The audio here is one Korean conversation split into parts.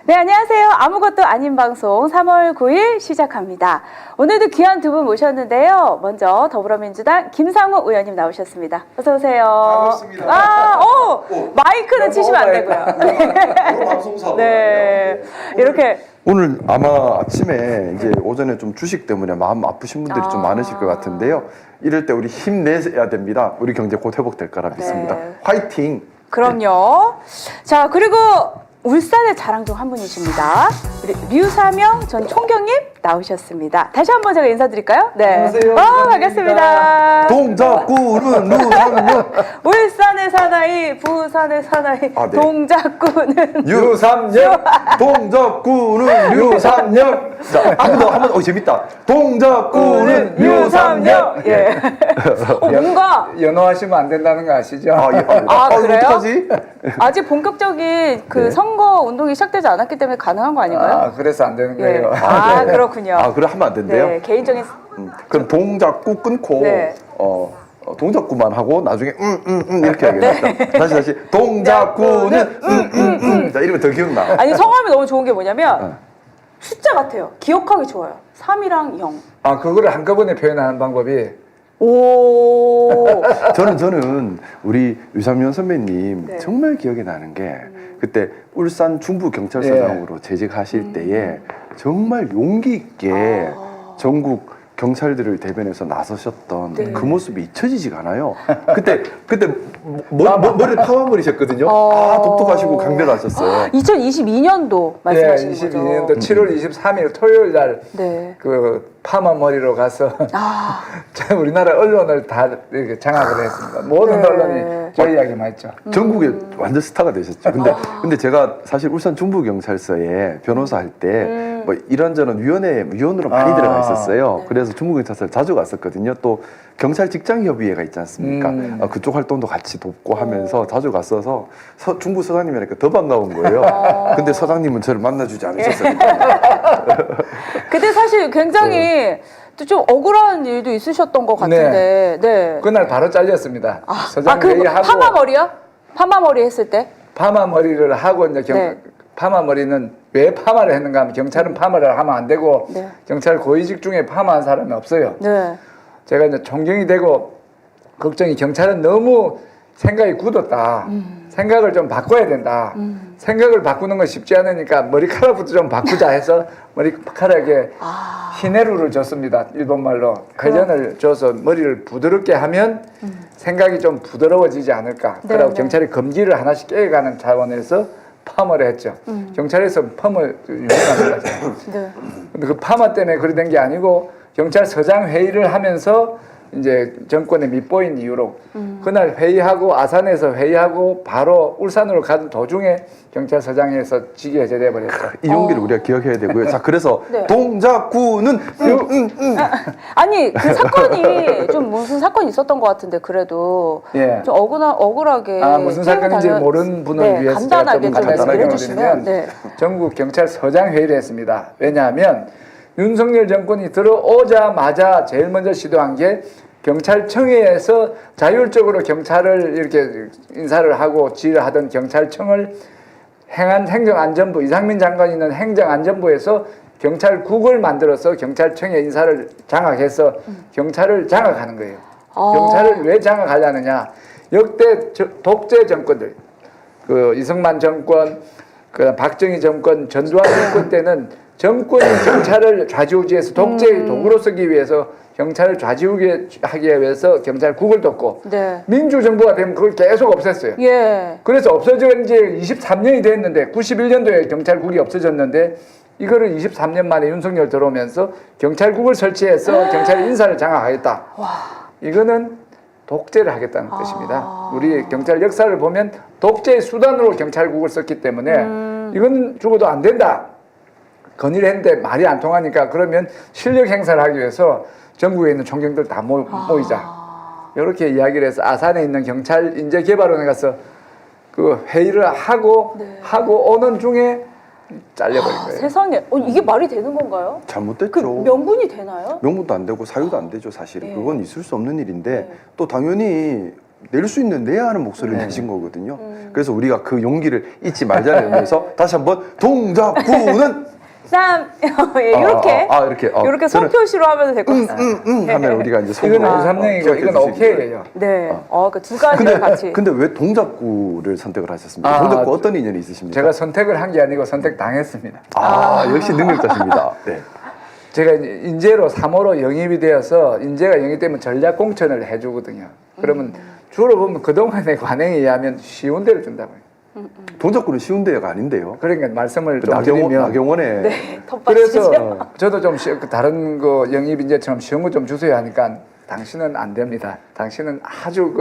네, 안녕하세요. 아무것도 아닌 방송 3월 9일 시작합니다. 오늘도 귀한 두 분 모셨는데요. 먼저 더불어민주당 김상우 의원님 나오셨습니다. 어서 오세요. 반갑습니다. 마이크는 치시면 안 되고요. 방송사고. 네, 이렇게 오늘 아마 아침에 이제 오전에 좀 주식 때문에 마음 아프신 분들이 좀 많으실 것 같은데요. 이럴 때 우리 힘내야 됩니다. 우리 경제 곧 회복될 거라 믿습니다. 화이팅! 그럼요. 자, 그리고 울산의 자랑종 한 분이십니다. 우리 류사명 전 총경님 나오셨습니다. 다시 한번 제가 인사드릴까요? 네. 안녕하세요. 반갑습니다. 동작구는 누사명 울산의 사나이, 부산의 사나이, 네. 동작구는 유삼역 동작구는 유삼역. 자, 한번 재밌다. 동작구는 유삼역. 예. 뭔가 연호하시면 안 된다는 거 아시죠? 그래요? 어떡하지? 아직 본격적인 그 선거 운동이 시작되지 않았기 때문에 가능한 거 아닌가요? 그래서 안 되는 예. 거예요. 그렇군요. 그래 하면 안 된대요? 네, 개인적인 그럼 동작구 끊고 네. 동작구만 하고 나중에 이렇게 하겠다. 다시 동작구는 자, 이러면 더 기억나. 아니 성함이 너무 좋은 게 뭐냐면 숫자 같아요. 기억하기 좋아요. 3이랑 0. 그거를 한꺼번에 표현하는 방법이 오. 저는 우리 유삼연 선배님 네. 정말 기억이 나는 게 그때 울산 중부 경찰서장으로 재직하실 때에 정말 용기 있게 전국 경찰들을 대변해서 나서셨던 네. 그 모습이 잊혀지지가 않아요. 그때 머리를 파마머리셨거든요. 독특하시고 강렬하셨어요. 2022년도 말씀하시는 거죠? 22년도 7월 23일 토요일 날 네. 그 파마 머리로 가서 우리나라 언론을 다 이렇게 장악을 했습니다. 모든 네. 언론이 저희 이야기만 했죠. 전국에 완전 스타가 되셨죠. 근데 제가 사실 울산 중부경찰서에 변호사 할 때 뭐 이런저런 위원으로 많이 들어가 있었어요. 그래서 중부경찰서를 자주 갔었거든요. 또 경찰 직장협의회가 있지 않습니까? 그쪽 활동도 같이 돕고 하면서 자주 갔어서 중부 서장님이니까 더 반가운 거예요. 근데 서장님은 저를 만나주지 않으셨어요. 그때 사실 굉장히 좀 억울한 일도 있으셨던 것 같은데. 네. 그날 바로 잘렸습니다. 서장 회의하고 파마 머리요? 파마 머리 했을 때? 파마 머리를 하고 이제 네. 파마 머리는 왜 파마를 했는가 하면 경찰은 파마를 하면 안 되고 네. 경찰 고위직 중에 파마한 사람이 없어요. 네. 제가 이제 존경이 되고 걱정이 경찰은 너무 생각이 굳었다. 생각을 좀 바꿔야 된다. 생각을 바꾸는 건 쉽지 않으니까 머리카락부터 좀 바꾸자 해서 머리카락에 히네루를 줬습니다. 일본말로. 회전을 줘서 머리를 부드럽게 하면 생각이 좀 부드러워지지 않을까. 네, 그리고 네. 경찰이 금기를 하나씩 깨가는 차원에서 파마를 했죠. 경찰에서 파마 유명한 거죠. 네. 근데 그 파마 때문에 그리 된 게 아니고 경찰서장 회의를 하면서 이제 정권에 밑보인 이유로 그날 회의하고 아산에서 회의하고 바로 울산으로 가던 도중에 경찰서장에서 직위 해제돼 버렸죠. 이 용기를 우리가 기억해야 되고요. 자, 그래서 네. 동작구는 아니 그 사건이 좀 무슨 사건이 있었던 것 같은데 그래도 예. 좀 억울하게 무슨 사건인지 모르는 분을 위해서 간단하게 제가 좀 좀 얘기해 간단하게 주시면 네. 전국 경찰서장 회의를 했습니다. 왜냐하면 윤석열 정권이 들어오자마자 제일 먼저 시도한 게 경찰청에서 자율적으로 경찰을 이렇게 인사를 하고 지휘를 하던 경찰청을 행안부 이상민 장관이 있는 행정안전부에서 경찰국을 만들어서 경찰청의 인사를 장악해서 경찰을 장악하는 거예요. 경찰을 왜 장악하려느냐? 역대 독재 정권들, 그 이승만 정권, 그 박정희 정권, 전두환 정권 때는 정권이 경찰을 좌지우지해서 독재의 도구로 쓰기 위해서 경찰을 좌지우지하기 위해서 경찰국을 뒀고 네. 민주정부가 되면 그걸 계속 없앴어요. 예. 그래서 없어진 지 23년이 됐는데 91년도에 경찰국이 없어졌는데 이거를 23년 만에 윤석열 들어오면서 경찰국을 설치해서 경찰 인사를 장악하겠다. 이거는 독재를 하겠다는 뜻입니다. 우리 경찰 역사를 보면 독재의 수단으로 경찰국을 썼기 때문에 이건 죽어도 안 된다. 건의를 했는데 말이 안 통하니까 그러면 실력 행사를 하기 위해서 전국에 있는 총경들 다 모이자. 이렇게 이야기를 해서 아산에 있는 경찰 인재개발원에 가서 그 회의를 하고 오는 중에 잘려버린 거예요. 세상에. 이게 말이 되는 건가요? 잘못됐죠. 그 명분이 되나요? 명분도 안 되고 사유도 안 되죠, 사실은. 네. 그건 있을 수 없는 일인데 네. 또 당연히 낼 수 있는 내야 하는 목소리를 내신 거거든요. 그래서 우리가 그 용기를 잊지 말자는 의미에서 다시 한번 동작구는 예, 이렇게 이렇게 손 표시로 하면 될 것 같아요. 하면 우리가 이제 손으로 이거는 3년이고 이건 오케이예요. 네. 그 두 가지를 같이. 근데 왜 동작구를 선택을 하셨습니까? 아, 동작구 어떤 인연이 있으십니까? 제가 선택을 한 게 아니고 선택당했습니다. 역시 능력자십니다. 네. 제가 이제 인재로 3호로 영입이 되어서 인재가 영입되면 전략 공천을 해주거든요. 그러면 주로 보면 그동안의 관행에 의하면 쉬운 데를 준다고요. 동작구는 쉬운 데가 아닌데요. 그러니까 말씀을 좀 드리면 나경원에 네. 덧받치죠. 그래서 저도 좀 다른 거 영입 인재처럼 쉬운 거 좀 주세요 하니까 당신은 안 됩니다. 당신은 아주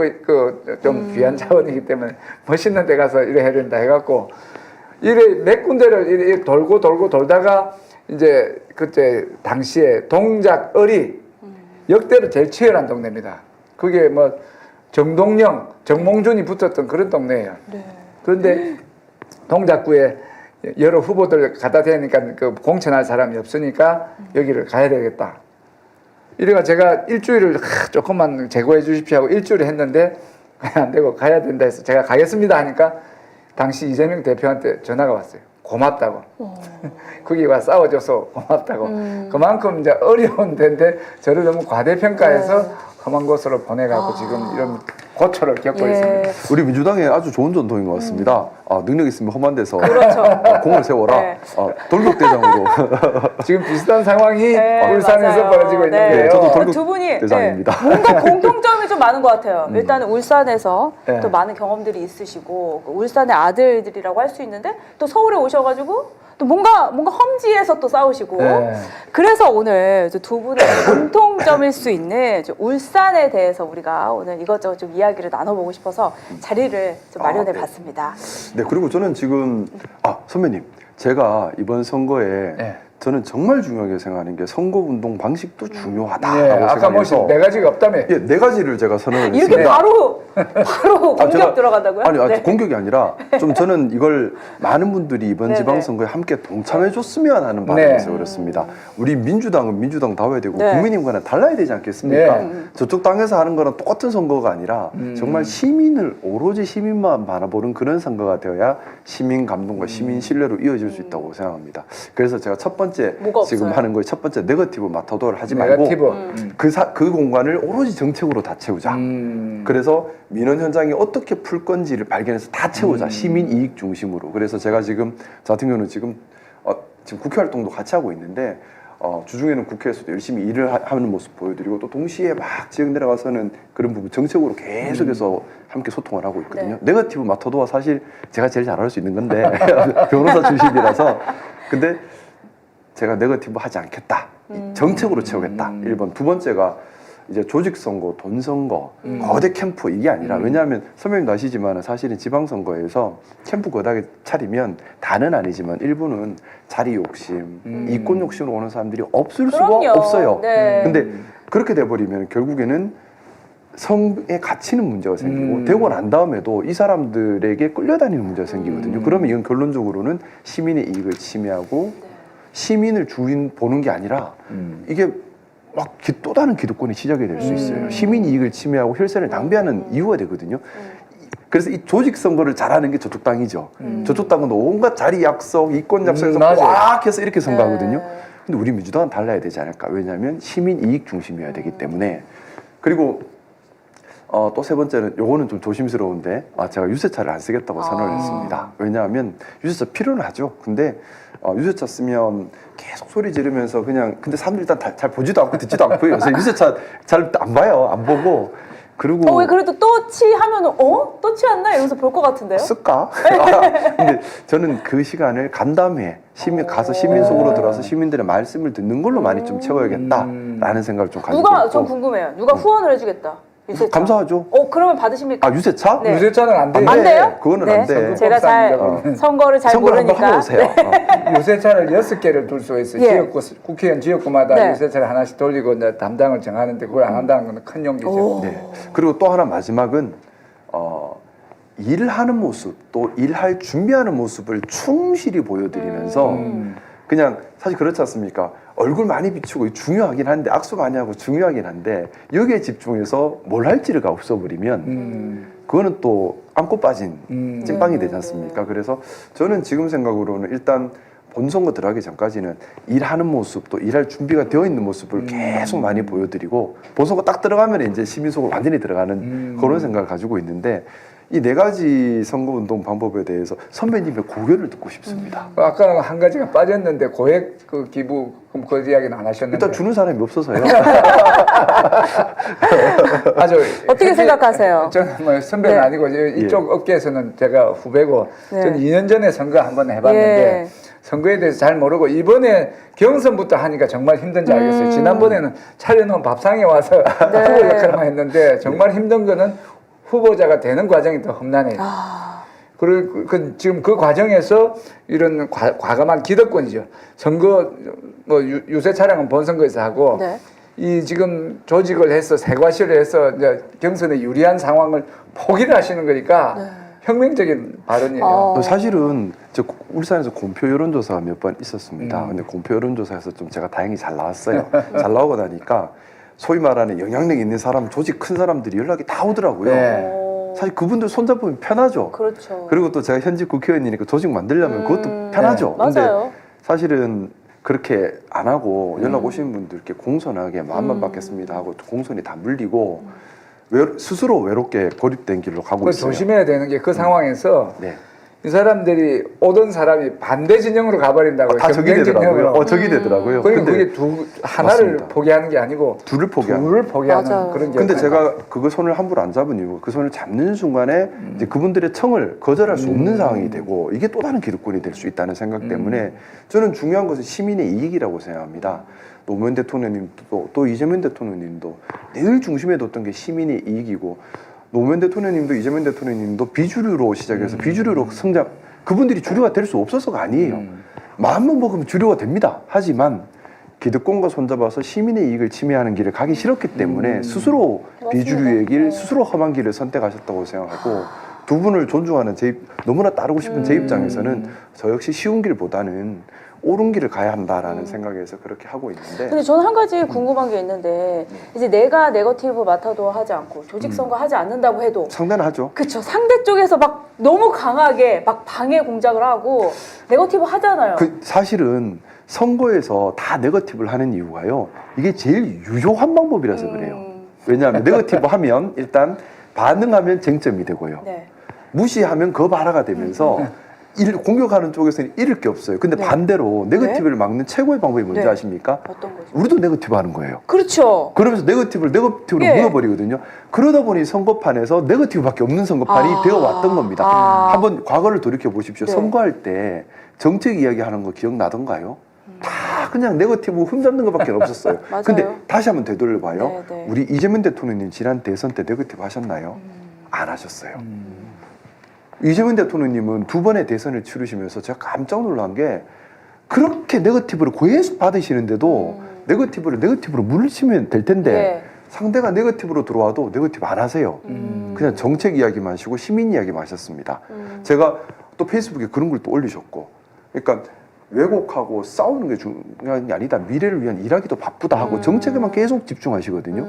좀 귀한 자원이기 때문에 멋있는 데 가서 이래 해야 된다 해갖고 이래 몇 군데를 이래 돌다가 이제 그때 당시에 동작을이 역대로 제일 치열한 동네입니다. 그게 뭐 정동영, 정몽준이 붙었던 그런 동네예요. 네. 그런데 동작구에 여러 후보들 갖다 대니까 그 공천할 사람이 없으니까 여기를 가야 되겠다. 이래가 제가 일주일을 조금만 제고해 주십시오 하고 일주일을 했는데 안 되고 가야 된다 해서 제가 가겠습니다 하니까 당시 이재명 대표한테 전화가 왔어요. 고맙다고. 거기 와 싸워줘서 고맙다고. 그만큼 이제 어려운 데인데 저를 너무 과대평가해서 험한 곳으로 보내가고 지금 이런 고초를 겪고 있습니다. 우리 민주당의 아주 좋은 전통인 것 같습니다. 능력 있으면 험한 데서 그렇죠. 공을 세워라. 네. 돌격대장으로. 지금 비슷한 상황이 네, 울산에서 맞아요. 벌어지고 있는데요. 네, 저도 그 돌격 두 분이 대장입니다. 뭔가 공통점이 좀 많은 것 같아요. 일단은 울산에서 네. 또 많은 경험들이 있으시고 울산의 아들들이라고 할 수 있는데 또 서울에 오셔가지고 또 뭔가 험지에서 또 싸우시고 네. 그래서 오늘 두 분의 공통점일 수 있는 울산에 대해서 우리가 오늘 이것저것 좀 이야기를 나눠보고 싶어서 자리를 좀 마련해봤습니다. 네, 그리고 저는 지금 선배님, 제가 이번 선거에 네. 저는 정말 중요하게 생각하는 게 선거운동 방식도 중요하다라고 네, 아까 뭐 생각해서 네 가지가 없다며. 예, 네 가지를 제가 선언을 이렇게 했습니다. 바로 공격 들어간다고요? 아니, 네. 공격이 아니라 좀 저는 이걸 많은 분들이 이번 네네. 지방선거에 함께 동참해줬으면 하는 바람에서 그렇습니다. 우리 민주당은 민주당다워야 되고 네. 국민님과는 달라야 되지 않겠습니까? 네. 저쪽 당에서 하는 거랑 똑같은 선거가 아니라 정말 시민을 오로지 시민만 바라보는 그런 선거가 되어야 시민 감동과 시민 신뢰로 이어질 수 있다고 생각합니다. 그래서 제가 첫 번째 뭐가 지금 없어요? 하는 거에 첫 번째 네거티브 마타도를 하지 말고 네거티브. 그 공간을 오로지 정책으로 다 채우자. 그래서 민원 현장이 어떻게 풀 건지를 발견해서 다 채우자. 시민 이익 중심으로. 그래서 제가 지금 저 같은 경우는 지금 국회 활동도 같이 하고 있는데 주중에는 국회에서도 열심히 일을 하는 모습 보여드리고 또 동시에 막 지역 내려가서는 그런 부분 정책으로 계속해서 함께 소통을 하고 있거든요. 네거티브 마타도가 사실 제가 제일 잘할 수 있는 건데 변호사 출신이라서 근데 제가 네거티브 하지 않겠다. 정책으로 채우겠다. 1번. 두 번째가 이제 조직선거, 돈선거, 거대 캠프 이게 아니라 왜냐하면 선배님도 아시지만 사실은 지방선거에서 캠프 거다게 차리면 다는 아니지만 일부는 자리 욕심, 이권 욕심으로 오는 사람들이 없을 그럼요. 수가 없어요. 네. 근데 그렇게 돼버리면 결국에는 성에 갇히는 문제가 생기고 되고 난 다음에도 이 사람들에게 끌려다니는 문제가 생기거든요. 그러면 이건 결론적으로는 시민의 이익을 침해하고 시민을 주인 보는 게 아니라 이게 막 또 다른 기득권의 시작이 될 수 있어요. 시민 이익을 침해하고 혈세를 낭비하는 이유가 되거든요. 그래서 이 조직 선거를 잘하는 게 저쪽 당이죠. 저쪽 당은 온갖 자리 약속, 이권 약속에서 맞아요. 꽉 해서 이렇게 선거하거든요. 근데 우리 민주당은 달라야 되지 않을까? 왜냐하면 시민 이익 중심이어야 되기 때문에. 그리고 또 세 번째는 요거는 좀 조심스러운데 제가 유세차를 안 쓰겠다고 선언을 했습니다. 왜냐하면 유세차 필요는 하죠. 근데 유세차 쓰면 계속 소리 지르면서 그냥 근데 사람들 일단 잘 보지도 않고 듣지도 않고요. 요새 유세차 잘 안 봐요. 안 보고. 그리고 왜 그래도 또치 하면은 또치 왔나 이러면서 볼 것 같은데요? 쓸까? 근데 저는 그 시간을 간담회 가서 시민 속으로 들어서 시민들의 말씀을 듣는 걸로 많이 좀 채워야겠다라는 생각을 좀 가지고 있고. 전 궁금해요. 누가 후원을 해주겠다. 유세차. 감사하죠. 그러면 받으십니까? 유세차? 네. 유세차는 안 돼. 안 돼요? 그거는 네. 안 돼. 제가 선거를 잘 선거를 한번 하고 모르니까. 오세요. 유세차를 6개를 둘 수가 있어요. 예. 지역구, 국회의원 지역구마다 네. 유세차를 하나씩 돌리고 이제 담당을 정하는데 그걸 안 한다는 건 큰 용기죠. 네. 그리고 또 하나 마지막은 일을 하는 모습 또 일할 준비하는 모습을 충실히 보여드리면서 그냥 사실 그렇지 않습니까? 얼굴 많이 비추고 중요하긴 한데 악수 많이 하고 중요하긴 한데 여기에 집중해서 뭘 할지가 없어버리면 그거는 또 안고 빠진 찐빵이 되지 않습니까? 그래서 저는 지금 생각으로는 일단 본선거 들어가기 전까지는 일하는 모습 또 일할 준비가 되어 있는 모습을 계속 많이 보여드리고 본선거 딱 들어가면 이제 시민 속으로 완전히 들어가는 그런 생각을 가지고 있는데 이 네 가지 선거운동 방법에 대해서 선배님의 고견을 듣고 싶습니다. 아까 한 가지가 빠졌는데 고액 그 기부금 그 이야기는 안 하셨는데 일단 주는 사람이 없어서요. 아주 어떻게 생각하세요? 저는 뭐 선배는 네. 아니고 이쪽 업계에서는 제가 후배고 네. 저는 2년 전에 선거 한번 해봤는데 예. 선거에 대해서 잘 모르고 이번에 경선부터 하니까 정말 힘든지 알겠어요. 지난번에는 차려놓은 밥상에 와서 네. 후보 역할만 했는데 정말 힘든 거는 후보자가 되는 과정이 더 험난해요. 그리고 지금 그 과정에서 이런 과감한 기득권이죠. 선거 뭐 유세 차량은 본선거에서 하고 네. 이 지금 조직을 해서 세과시를 해서 이제 경선에 유리한 상황을 포기를 하시는 거니까 혁명적인 발언이에요. 사실은 저 울산에서 공표 여론조사가 몇 번 있었습니다. 근데 공표 여론조사에서 좀 제가 다행히 잘 나왔어요. 잘 나오고 나니까 소위 말하는 영향력 있는 사람, 조직 큰 사람들이 연락이 다 오더라고요. 네. 사실 그분들 손잡으면 편하죠. 그렇죠. 그리고 또 제가 현직 국회의원이니까 조직 만들려면 그것도 편하죠. 네. 근데 맞아요. 사실은 그렇게 안 하고 연락 오시는 분들께 공손하게 마음만 받겠습니다 하고 공손히 다 물리고 스스로 외롭게 고립된 길로 가고 그 있어요. 조심해야 되는 게 그 상황에서 네. 이 사람들이 오던 사람이 반대 진영으로 가버린다고요. 다 적이 경쟁 되더라고요. 진영으로. 적이 되더라고요. 그러니까 근데 그게 하나를 맞습니다. 포기하는 게 아니고 둘을 포기하는. 둘을 포기하는 맞아요. 그런 게. 근데 제가 그거 손을 함부로 안 잡은 이유가 그 손을 잡는 순간에 이제 그분들의 청을 거절할 수 없는 상황이 되고 이게 또 다른 기득권이 될 수 있다는 생각 때문에 저는 중요한 것은 시민의 이익이라고 생각합니다. 노무현 대통령님도 또 이재명 대통령님도 늘 중심에 뒀던 게 시민의 이익이고 노무현 대통령님도 이재명 대통령님도 비주류로 시작해서 비주류로 성장 그분들이 주류가 될 수 없어서가 아니에요. 마음만 먹으면 주류가 됩니다. 하지만 기득권과 손잡아서 시민의 이익을 침해하는 길을 가기 싫었기 때문에 스스로 비주류의 길, 스스로 험한 길을 선택하셨다고 생각하고 두 분을 존중하는 너무나 따르고 싶은 제 입장에서는 저 역시 쉬운 길보다는 옳은 길을 가야 한다라는 생각에서 그렇게 하고 있는데 근데 저는 한 가지 궁금한 게 있는데 이제 내가 네거티브 맡아도 하지 않고 조직 선거 하지 않는다고 해도 상대는 하죠. 그쵸 상대 쪽에서 막 너무 강하게 막 방해 공작을 하고 네거티브 하잖아요. 사실은 선거에서 다 네거티브를 하는 이유가요. 이게 제일 유효한 방법이라서 그래요. 왜냐하면 네거티브 하면 일단 반응하면 쟁점이 되고요. 네. 무시하면 거바라가 되면서 공격하는 쪽에서는 잃을 게 없어요. 근데 네. 반대로 네거티브를 막는 최고의 방법이 뭔지 네. 아십니까? 어떤 거죠? 우리도 네거티브 하는 거예요. 그렇죠. 그러면서 네거티브로 예. 묻어버리거든요. 그러다 보니 선거판에서 네거티브밖에 없는 선거판이 되어 왔던 겁니다. 한번 과거를 돌이켜 보십시오. 네. 선거할 때 정책 이야기하는 거 기억나던가요? 다 그냥 네거티브 흠잡는 것밖에 없었어요. 맞아요. 근데 다시 한번 되돌려봐요. 네, 네. 우리 이재명 대통령님 지난 대선 때 네거티브 하셨나요? 안 하셨어요. 이재명 대통령님은 두 번의 대선을 치르시면서 제가 깜짝 놀란 게 그렇게 네거티브를 계속 받으시는데도 네거티브로 물리치면 될 텐데 네. 상대가 네거티브로 들어와도 네거티브 안 하세요. 그냥 정책 이야기만 하시고 시민 이야기만 하셨습니다. 제가 또 페이스북에 그런 걸 또 올리셨고 그러니까 왜곡하고 싸우는 게 중요한 게 아니다. 미래를 위한 일하기도 바쁘다 하고 정책에만 계속 집중하시거든요.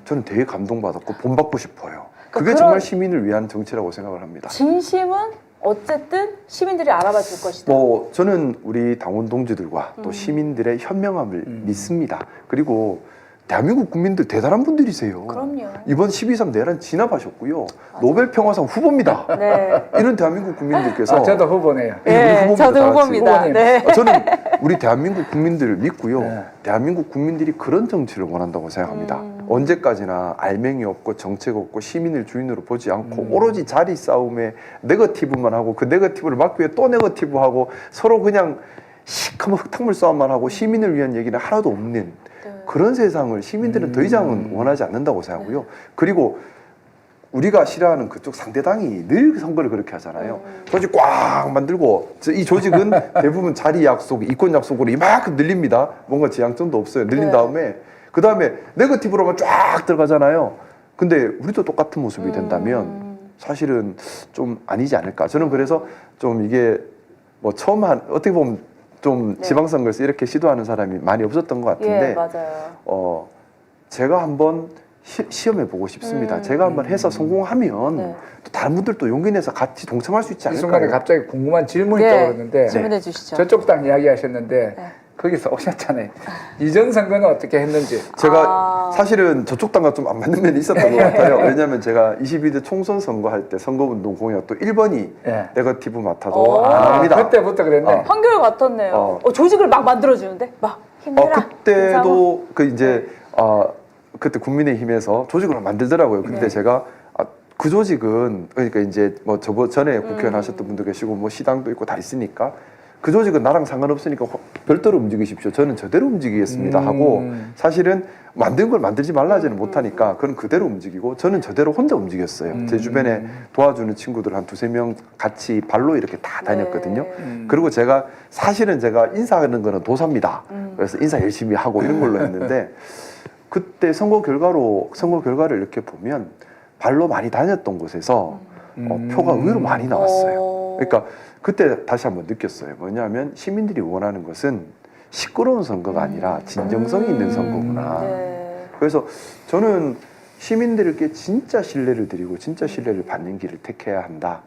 저는 되게 감동받았고 본받고 싶어요. 그게 그런- 정말 시민을 위한 정치라고 생각을 합니다. 진심은 어쨌든 시민들이 알아봐 줄 것이다. 뭐 저는 우리 당원 동지들과 또 시민들의 현명함을 믿습니다. 그리고 대한민국 국민들 대단한 분들이세요. 그럼요. 이번 12.3 내란 진압하셨고요. 노벨 평화상 후보입니다. 네. 이런 대한민국 국민들께서 아, 저도 후보네요. 네, 우리 저도 다 같이. 후보입니다. 후보님. 네. 저는 우리 대한민국 국민들을 믿고요. 네. 대한민국 국민들이 그런 정치를 원한다고 생각합니다. 언제까지나 알맹이 없고 정책 없고 시민을 주인으로 보지 않고 오로지 자리 싸움에 네거티브만 하고 그 네거티브를 막기 위해 또 네거티브하고 서로 그냥 시커먼 흙탕물 싸움만 하고 시민을 위한 얘기는 하나도 없는 그런 세상을 시민들은 더 이상은 원하지 않는다고 생각하고요. 그리고 우리가 싫어하는 그쪽 상대당이 늘 선거를 그렇게 하잖아요. 조직 꽉 만들고 이 조직은 대부분 자리 약속, 이권 약속으로 이만큼 늘립니다. 뭔가 지향점도 없어요. 늘린 네. 다음에 그 다음에 네거티브로만 쫙 들어가잖아요. 근데 우리도 똑같은 모습이 된다면 사실은 좀 아니지 않을까. 저는 그래서 좀 이게 뭐 처음 어떻게 보면 좀 네. 지방선거에서 이렇게 시도하는 사람이 많이 없었던 것 같은데 예, 맞아요. 제가 한번 시험해 보고 싶습니다. 제가 한번 해서 성공하면 네. 또 다른 분들도 용기 내서 같이 동참할 수 있지 이 순간에 않을까요? 갑자기 궁금한 질문이 네. 떠오르는데 질문해 주시죠. 저쪽 당 이야기하셨는데 네. 거기서 오셨잖아요. 이전 선거는 어떻게 했는지. 제가 사실은 저쪽 당과 좀 안 맞는 면이 있었던 것 같아요. 왜냐하면 제가 22대 총선 선거할 때 선거운동 공약 또 1번이 예. 네거티브 맡아도 오. 안 합니다. 그때부터 그랬네. 한결 같았네요. 어. 조직을 막 만들어주는데 막 힘내라. 그때도 그 이제 그때 국민의힘에서 조직을 만들더라고요. 근데 네. 제가 그 조직은 그러니까 이제 뭐 전에 국회의원 하셨던 분도 계시고 뭐 시당도 있고 다 있으니까 그 조직은 나랑 상관없으니까 별도로 움직이십시오. 저는 저대로 움직이겠습니다 하고 사실은 만든 걸 만들지 말라지는 못하니까 그건 그대로 움직이고 저는 저대로 혼자 움직였어요. 제 주변에 도와주는 친구들 한 두세 명 같이 발로 이렇게 다 다녔거든요. 그리고 제가 사실은 제가 인사하는 거는 도사입니다. 그래서 인사 열심히 하고 이런 걸로 했는데 그때 선거 결과를 이렇게 보면 발로 많이 다녔던 곳에서 표가 의외로 많이 나왔어요. 그러니까 그때 다시 한번 느꼈어요. 뭐냐면 시민들이 원하는 것은 시끄러운 선거가 아니라 진정성이 있는 선거구나. 네. 그래서 저는 시민들에게 진짜 신뢰를 드리고 진짜 신뢰를 받는 길을 택해야 한다.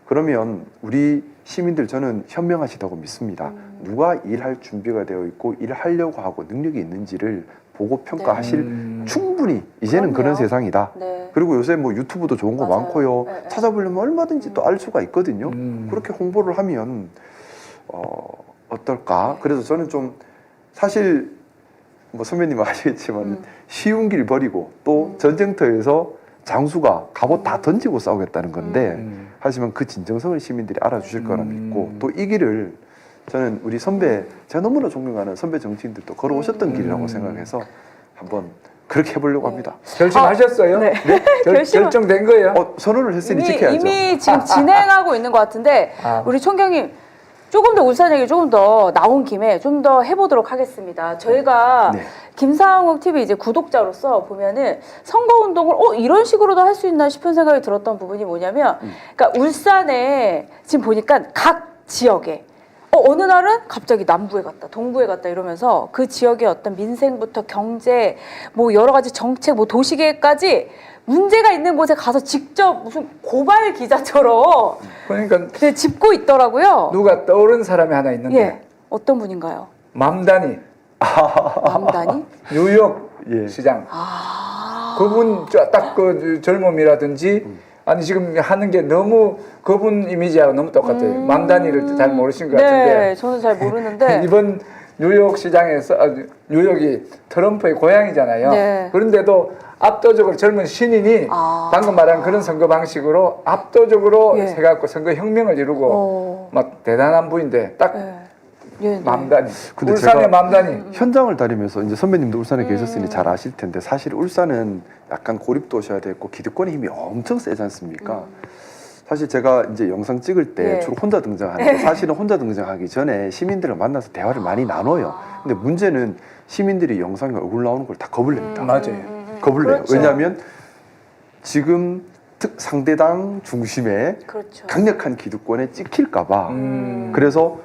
그러면 우리 시민들 저는 현명하시다고 믿습니다. 누가 일할 준비가 되어 있고 일하려고 하고 능력이 있는지를 보고 평가하실 충분히 이제는 그럼요. 그런 세상이다. 네. 그리고 요새 뭐 유튜브도 좋은 거 맞아요. 많고요. 네, 네. 찾아보려면 얼마든지 또 알 수가 있거든요. 그렇게 홍보를 하면 어떨까? 그래서 저는 좀 사실 뭐 선배님은 아시겠지만 쉬운 길 버리고 또 전쟁터에서 장수가 갑옷 다 던지고 싸우겠다는 건데 하지만 그 진정성을 시민들이 알아주실 거라 믿고 또 이 길을 저는 우리 선배 제가 너무나 존경하는 선배 정치인들도 걸어오셨던 길이라고 생각해서 한번 그렇게 해보려고 합니다. 결심하셨어요? 네. 결정된 거예요? 선언을 했으니 지켜야죠. 이미 지금 진행하고 있는 것 같은데 우리 총경님 조금 더 울산 얘기 조금 더 나온 김에 좀 더 해보도록 하겠습니다. 저희가 네. 김상욱 TV 이제 구독자로서 보면은 선거운동을 이런 식으로도 할 수 있나 싶은 생각이 들었던 부분이 뭐냐면 그러니까 울산에 지금 보니까 각 지역에 어느 날은 갑자기 남부에 갔다, 동부에 갔다 이러면서 그 지역의 어떤 민생부터 경제, 뭐 여러 가지 정책, 뭐 도시계획까지 문제가 있는 곳에 가서 직접 무슨 고발 기자처럼 그러니까 짚고 있더라고요. 누가 떠오른 사람이 하나 있는데 예, 어떤 분인가요? 맘다니 남단이? 뉴욕 예. 시장 아, 그분 딱 그 젊음이라든지 아니 지금 하는 게 너무 그분 이미지하고 너무 똑같아요. 맘다니를 잘 모르신 것 네, 같은데 저는 잘 모르는데 이번 뉴욕 시장에서 뉴욕이 트럼프의 고향이잖아요. 네. 그런데도 압도적으로 젊은 신인이 방금 말한 그런 선거 방식으로 압도적으로 예. 해갖고 선거 혁명을 이루고 막 대단한 분인데 딱 예, 맘다니 근데 울산의 제가 맘다니 현장을 다니면서 이제 선배님도 울산에 계셨으니 잘 아실 텐데 사실 울산은 약간 고립도시화 됐고 기득권의 힘이 엄청 세지 않습니까? 사실 제가 이제 영상 찍을 때 예. 주로 혼자 등장하는데 사실은 혼자 등장하기 전에 시민들을 만나서 대화를 많이 나눠요. 근데 문제는 시민들이 영상에 얼굴 나오는 걸 다 겁을 냅니다. 맞아요. 겁을 내요. 그렇죠. 왜냐하면 지금 상대당 중심의 그렇죠. 강력한 기득권에 찍힐까봐 그래서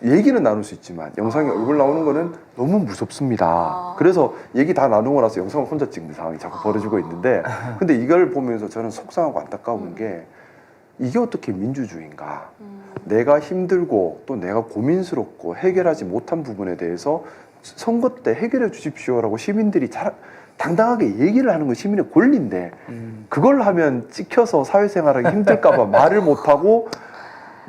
얘기는 나눌 수 있지만 영상에 얼굴 나오는 거는 너무 무섭습니다. 그래서 얘기 다 나누고 나서 영상을 혼자 찍는 상황이 자꾸 벌어지고 있는데 근데 이걸 보면서 저는 속상하고 안타까운 게 이게 어떻게 민주주의인가? 내가 힘들고 또 내가 고민스럽고 해결하지 못한 부분에 대해서 선거 때 해결해 주십시오라고 시민들이 당당하게 얘기를 하는 건 시민의 권리인데 그걸 하면 찍혀서 사회생활하기 힘들까봐 말을 못하고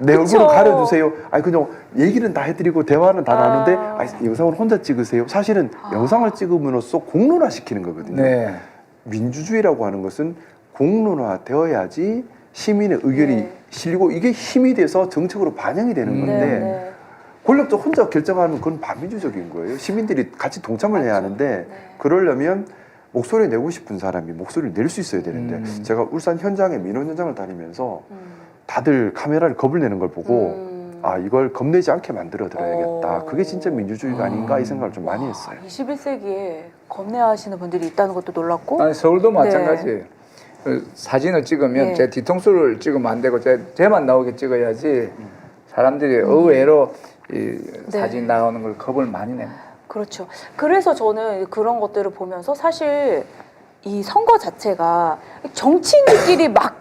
내 그쵸. 얼굴을 가려주세요. 아니 그냥 얘기는 다 해드리고 대화는 다 나누는데 영상을 혼자 찍으세요. 사실은 영상을 찍음으로써 공론화시키는 거거든요. 네. 민주주의라고 하는 것은 공론화되어야지 시민의 의견이 실리고 이게 힘이 돼서 정책으로 반영이 되는 건데 네, 네. 권력자 혼자 결정하면 그건 반민주적인 거예요. 시민들이 같이 동참을 해야 하는데 그러려면 목소리 내고 싶은 사람이 목소리를 낼 수 있어야 되는데 제가 울산 현장에 민원 현장을 다니면서 다들 카메라를 겁을 내는 걸 보고 아 이걸 겁내지 않게 만들어 드려야겠다. 그게 진짜 민주주의가 아닌가 이 생각을 좀 많이 했어요. 21세기에 겁내하시는 분들이 있다는 것도 놀랍고. 아니 서울도 마찬가지예요. 그 사진을 찍으면 네. 제 뒤통수를 찍으면 안 되고 제만 나오게 찍어야지 사람들이 의외로 이 네. 사진 나오는 걸 겁을 많이 냅니다. 그렇죠. 그래서 저는 그런 것들을 보면서 사실 이 선거 자체가 정치인들끼리 막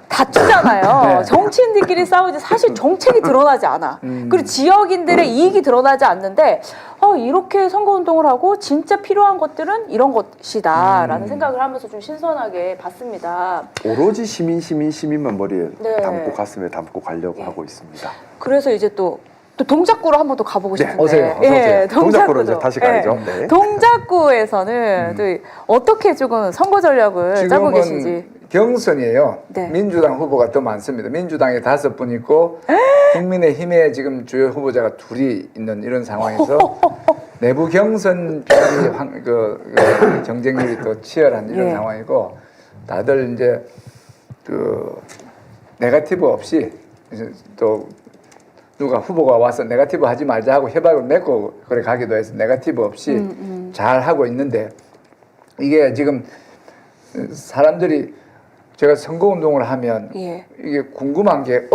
다투잖아요. 네. 정치인들끼리 싸우지 사실 정책이 드러나지 않아. 그리고 지역인들의 이익이 드러나지 않는데 이렇게 선거운동을 하고 진짜 필요한 것들은 이런 것이다라는 생각을 하면서 좀 신선하게 봤습니다. 오로지 시민만 머리에 네. 담고 가슴에 담고 가려고 하고 있습니다. 그래서 이제 또 동작구로 한 번 더 가보고 싶은데. 오세요. 예, 동작구로 이제 다시 가야죠. 예. 네. 동작구에서는 또 어떻게 조금 선거 전략을 짜고 계신지. 경선이에요. 네. 민주당 후보가 더 많습니다. 민주당에 5분 있고 국민의힘에 지금 주요 후보자가 2이 있는 이런 상황에서 내부 경선 경쟁률이 또 치열한 이런 예. 상황이고 다들 이제 그 네거티브 없이 이제 또 누가 후보가 와서 네거티브 하지 말자 하고 협약을 맺고 그래 가기도 해서 네거티브 없이 잘 하고 있는데 이게 지금 사람들이 제가 선거운동을 하면 예. 이게 궁금한 게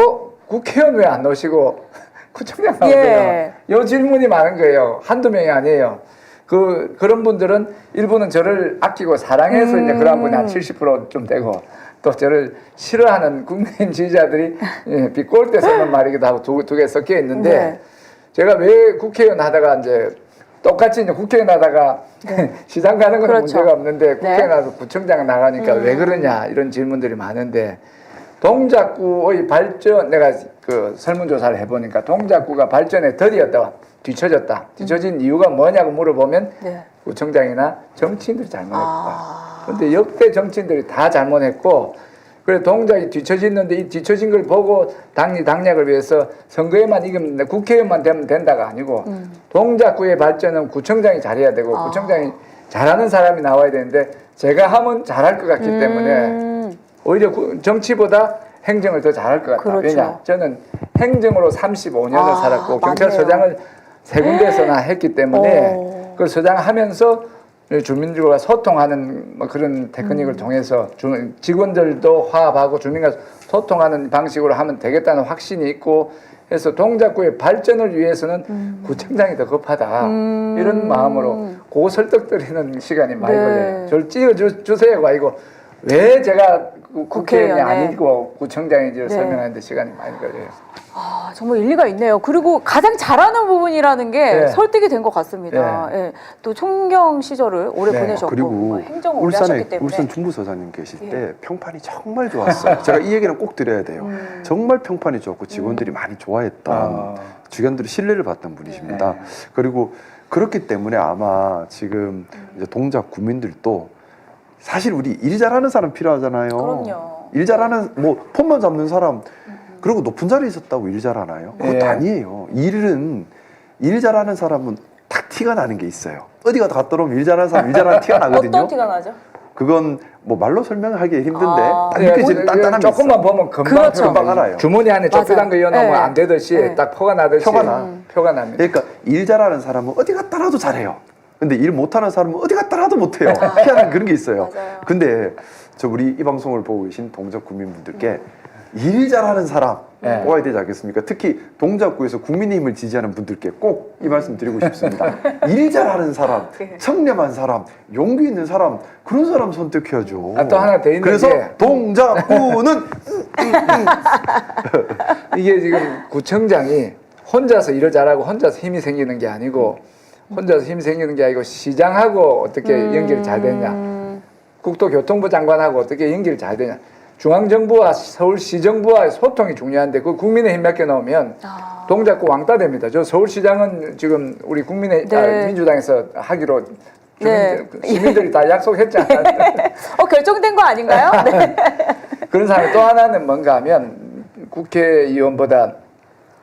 국회의원 왜 안 나오시고 구청장 나오세요? 예. 이 질문이 많은 거예요. 한두 명이 아니에요. 그런 분들은 일부는 저를 아끼고 사랑해서 이제 그런 분이 한 70%좀 되고 또 저를 싫어하는 국민의힘 지지자들이 비꼴대 쓰는 말이기도 하고 두 개 섞여 있는데 네. 제가 왜 국회의원 하다가 이제 똑같이 이제 국회의원 하다가 시장 가는 건 그렇죠. 문제가 없는데 국회의원 네. 와서 구청장 나가니까 왜 그러냐 이런 질문들이 많은데 동작구의 발전 내가 그 설문조사를 해보니까 동작구가 발전에 더디었다 뒤처졌다 뒤처진 이유가 뭐냐고 물어보면 네. 구청장이나 정치인들이 잘못했다. 그런데 역대 정치인들이 다 잘못했고 그래 동작이 뒤처졌는데 이 뒤처진 걸 보고 당략을 위해서 선거에만 이기면 국회의원만 되면 된다가 아니고 동작구의 발전은 구청장이 잘해야 되고 구청장이 잘하는 사람이 나와야 되는데 제가 하면 잘할 것 같기 때문에 오히려 정치보다 행정을 더 잘할 것 같다. 그렇죠. 왜냐? 저는 행정으로 35년을 살았고 맞네요. 경찰서장을 3군데에서나 했기 때문에 그 서장 하면서 주민들과 소통하는 뭐 그런 테크닉을 통해서 직원들도 화합하고 주민과 소통하는 방식으로 하면 되겠다는 확신이 있고 해서 동작구의 발전을 위해서는 구청장이 더 급하다 이런 마음으로 그거 설득드리는 시간이 많이 네. 걸려요. 저를 찍어주세요가 아니고 왜 제가 국회의원이 국회의원에. 아니고 구청장인지를 네. 설명하는데 시간이 많이 걸려요. 정말 일리가 있네요. 그리고 가장 잘하는 부분이라는 게 네. 설득이 된 것 같습니다. 예. 또 총경 시절을 오래 네. 보내셨고 그리고 행정을 오래 하셨기 때문에 울산 중부서장님 계실 예. 때 평판이 정말 좋았어요. 제가 이 얘기는 꼭 드려야 돼요. 정말 평판이 좋았고 직원들이 많이 좋아했던 직원들이 신뢰를 받던 분이십니다. 네. 그리고 그렇기 때문에 아마 지금 이제 동작 구민들도 사실 우리 일 잘하는 사람 필요하잖아요. 그럼요. 일 잘하는 뭐 폰만 잡는 사람 그리고 높은 자리에 있었다고 일 잘하나요? 그것도 예. 아니에요. 일 잘하는 사람은 딱 티가 나는 게 있어요. 어디가 갔다 오면 일 잘하는 사람 일 잘하는 티가 나거든요. 어떤 티가 나죠? 그건 뭐 말로 설명하기 힘든데 딱 예, 느껴지는 단단함이 조금만 있어요. 보면 금방 그렇죠. 금방 알아요. 주머니 안에 좁히단 거 이어놓으면 네. 안 되듯이 네. 딱 표가 나듯이 표가 나. 표가 납니다. 그러니까 일 잘하는 사람은 어디 갔다 라도 잘해요. 근데 일 못하는 사람은 어디 갔다 라도 못해요. 희한한 그런 게 있어요. 맞아요. 근데 저 우리 이 방송을 보고 계신 동작 국민분들께 일 잘하는 사람 네. 뽑아야 되지 않겠습니까? 특히 동작구에서 국민의힘을 지지하는 분들께 꼭 이 말씀 드리고 싶습니다. 일 잘하는 사람, 청렴한 사람, 용기 있는 사람 그런 사람 선택해야죠. 또 하나 더 있는 그래서 게 동작구는 이게 지금 구청장이 혼자서 일을 잘하고 혼자서 힘이 생기는 게 아니고 혼자서 힘이 생기는 게 아니고 시장하고 어떻게 연결이 잘 되냐, 국토교통부 장관하고 어떻게 연결이 잘 되냐, 중앙정부와 서울시정부와의 소통이 중요한데 그 국민의힘 몇 개 넣으면 동작구 왕따 됩니다. 저 서울시장은 지금 우리 네. 민주당에서 하기로 네. 시민들이 다 약속했잖아요. 결정된 거 아닌가요? 네. 그런 상황이 또 하나는 뭔가 하면 국회의원보다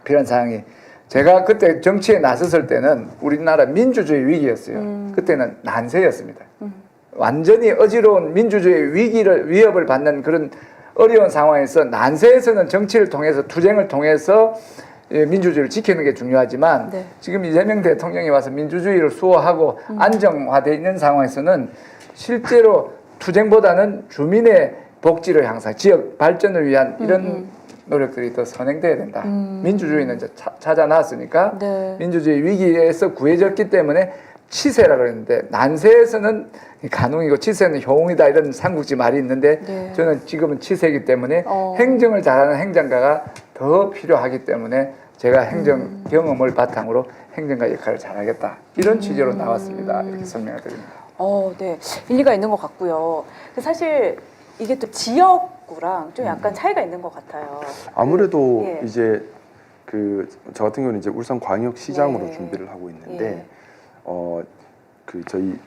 필요한 사항이, 제가 그때 정치에 나섰을 때는 우리나라 민주주의 위기였어요. 그때는 난세였습니다. 완전히 어지러운 민주주의 위협을 받는 그런 어려운 상황에서 난세에서는 정치를 통해서 투쟁을 통해서 민주주의를 지키는 게 중요하지만 네. 지금 이재명 대통령이 와서 민주주의를 수호하고 안정화되어 있는 상황에서는 실제로 투쟁보다는 주민의 복지를 향상, 지역 발전을 위한 이런 노력들이 더 선행돼야 된다. 민주주의는 이제 찾아 나왔으니까 네. 민주주의 위기에서 구해졌기 때문에 치세라 그랬는데, 난세에서는 간웅이고 치세는 효웅이다 이런 삼국지 말이 있는데 네. 저는 지금은 치세이기 때문에 행정을 잘하는 행정가가 더 필요하기 때문에 제가 행정 경험을 바탕으로 행정가 역할을 잘하겠다, 이런 취지로 나왔습니다. 이렇게 설명을 드립니다. 네. 일리가 있는 것 같고요. 사실 이게 또 지역구랑 좀 약간 차이가 있는 것 같아요. 아무래도 예. 이제 저 같은 경우는 이제 울산광역시장으로 네. 준비를 하고 있는데 예. 저희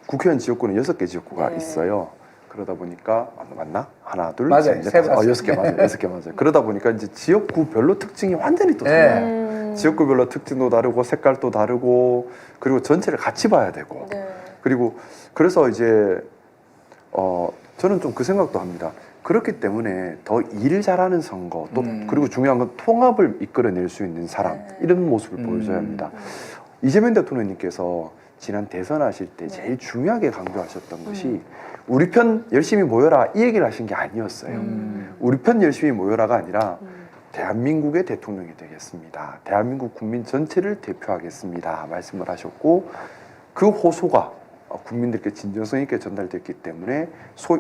국회의원 지역구는 6개 지역구가 네. 있어요. 그러다 보니까 맞나? 하나, 둘, 맞아요. 셋, 넷, 세 다섯, 번. 6개 맞아요. 6개 맞아요. 그러다 보니까 이제 지역구별로 특징이 완전히 또 달라요. 지역구별로 특징도 다르고 색깔도 다르고, 그리고 전체를 같이 봐야 되고, 네. 그리고 그래서 이제 저는 좀 그 생각도 합니다. 그렇기 때문에 더 일을 잘하는 선거, 또 그리고 중요한 건 통합을 이끌어낼 수 있는 사람, 이런 모습을 보여줘야 합니다. 이재명 대통령님께서 지난 대선하실 때 제일 중요하게 강조하셨던 것이 우리 편 열심히 모여라, 이 얘기를 하신 게 아니었어요. 우리 편 열심히 모여라가 아니라 대한민국의 대통령이 되겠습니다, 대한민국 국민 전체를 대표하겠습니다 말씀을 하셨고, 그 호소가 국민들께 진정성 있게 전달됐기 때문에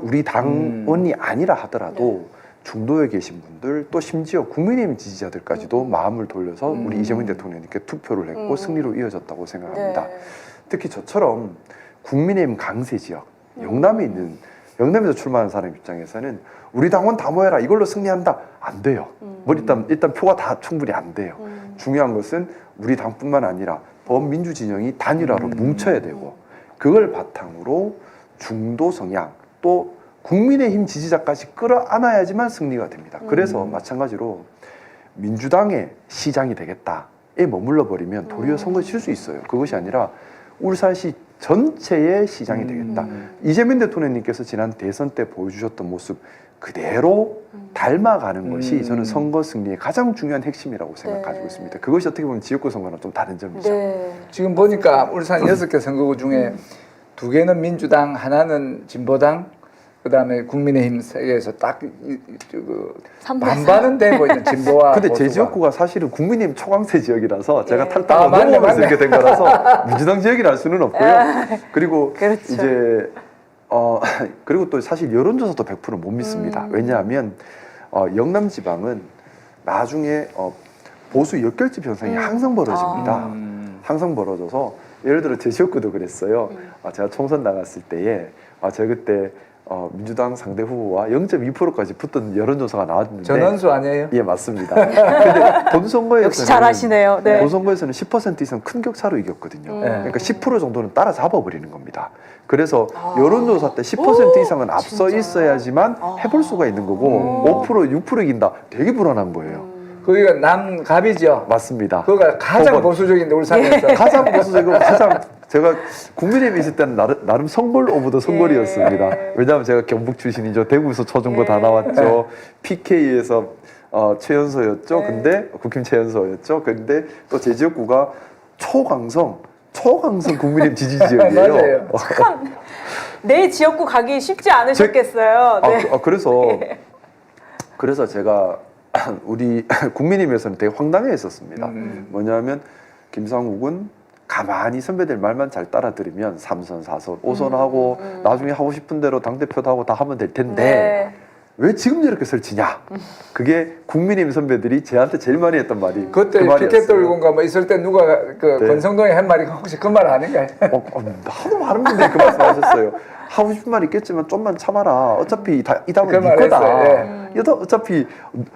우리 당원이 아니라 하더라도 중도에 계신 분들, 또 심지어 국민의힘 지지자들까지도 마음을 돌려서 우리 이재명 대통령님께 투표를 했고 승리로 이어졌다고 생각합니다. 네. 특히 저처럼 국민의힘 강세 지역, 영남에서 출마하는 사람 입장에서는 우리 당원 다 모여라, 이걸로 승리한다, 안 돼요. 일단 표가 다 충분히 안 돼요. 중요한 것은 우리 당뿐만 아니라 범민주 진영이 단일화로 뭉쳐야 되고, 그걸 바탕으로 중도 성향, 또 국민의힘 지지자까지 끌어안아야지만 승리가 됩니다. 그래서 마찬가지로 민주당의 시장이 되겠다에 머물러 버리면 도리어 선거 칠 수 있어요. 그것이 아니라 울산시 전체의 시장이 되겠다. 이재명 대통령님께서 지난 대선 때 보여주셨던 모습 그대로 닮아가는 것이 저는 선거 승리의 가장 중요한 핵심이라고 생각하고 있습니다. 그것이 어떻게 보면 지역구 선거는 좀 다른 점이죠. 네. 지금 보니까 울산 6개 선거구 중에 2개는 민주당, 하나는 진보당, 그다음에 국민의힘 세계에서 딱 반반은 되고 있는 진보와 근데 제 보수가. 지역구가 사실은 국민의힘 초강세 지역이라서 제가 예. 탈당하고 맞네, 넘어오면서 맞네. 이렇게 된 거라서 민주당 지역이라 할 수는 없고요. 그리고 그렇죠. 이제 그리고 또 사실 여론조사도 100% 못 믿습니다. 왜냐하면 영남 지방은 나중에 보수 역결집 현상이 항상 벌어집니다. 항상 벌어져서 예를 들어 제 지역구도 그랬어요. 제가 총선 나갔을 때에 제가 그때 민주당 상대 후보와 0.2%까지 붙던 여론조사가 나왔는데 전원수 아니에요? 예, 맞습니다. 근데 본선거에서는 역시 잘하시네요. 네. 본선거에서는 10% 이상 큰 격차로 이겼거든요. 네. 그러니까 10% 정도는 따라잡아 버리는 겁니다. 그래서 여론조사 때 10% 이상은 앞서 진짜? 있어야지만 해볼 수가 있는 거고 5% 6% 이긴다. 되게 불안한 거예요. 거기가 남갑이죠. 맞습니다. 거기가 가장 그건 보수적인데 울산에서 가장 보수적이고 가장 제가 국민의힘에 있을 때는 나름 성벌 오브 더 성벌이었습니다. 왜냐하면 제가 경북 출신이죠. 대구에서 초중고 다 나왔죠. PK에서 최연소였죠. 근데 국힘 최연소였죠. 근데 또 제 지역구가 초강성 국민의힘 지지 지역이에요. 맞아요. 참, 내 지역구 가기 쉽지 않으셨겠어요. 네. 그래서 제가 우리 국민의힘에서는 되게 황당해했었습니다. 뭐냐면 김상욱은 가만히 선배들 말만 잘 따라 들으면 3선, 4선, 5선 하고 나중에 하고 싶은 대로 당대표도 하고 다 하면 될 텐데 네. 왜 지금 이렇게 설치냐? 그게 국민의힘 선배들이 저한테 제일 많이 했던 말이 그때 그 말이었어요. 피켓 들고인가 뭐 있을 때 누가 그 네. 권성동이 한 말이 혹시 그 말 아닌가요? 하도 많은 분들이 그 말씀하셨어요. 하고 싶은 말 있겠지만 좀만 참아라. 어차피 이 답은 그 네 말 거다. 했어요. 어차피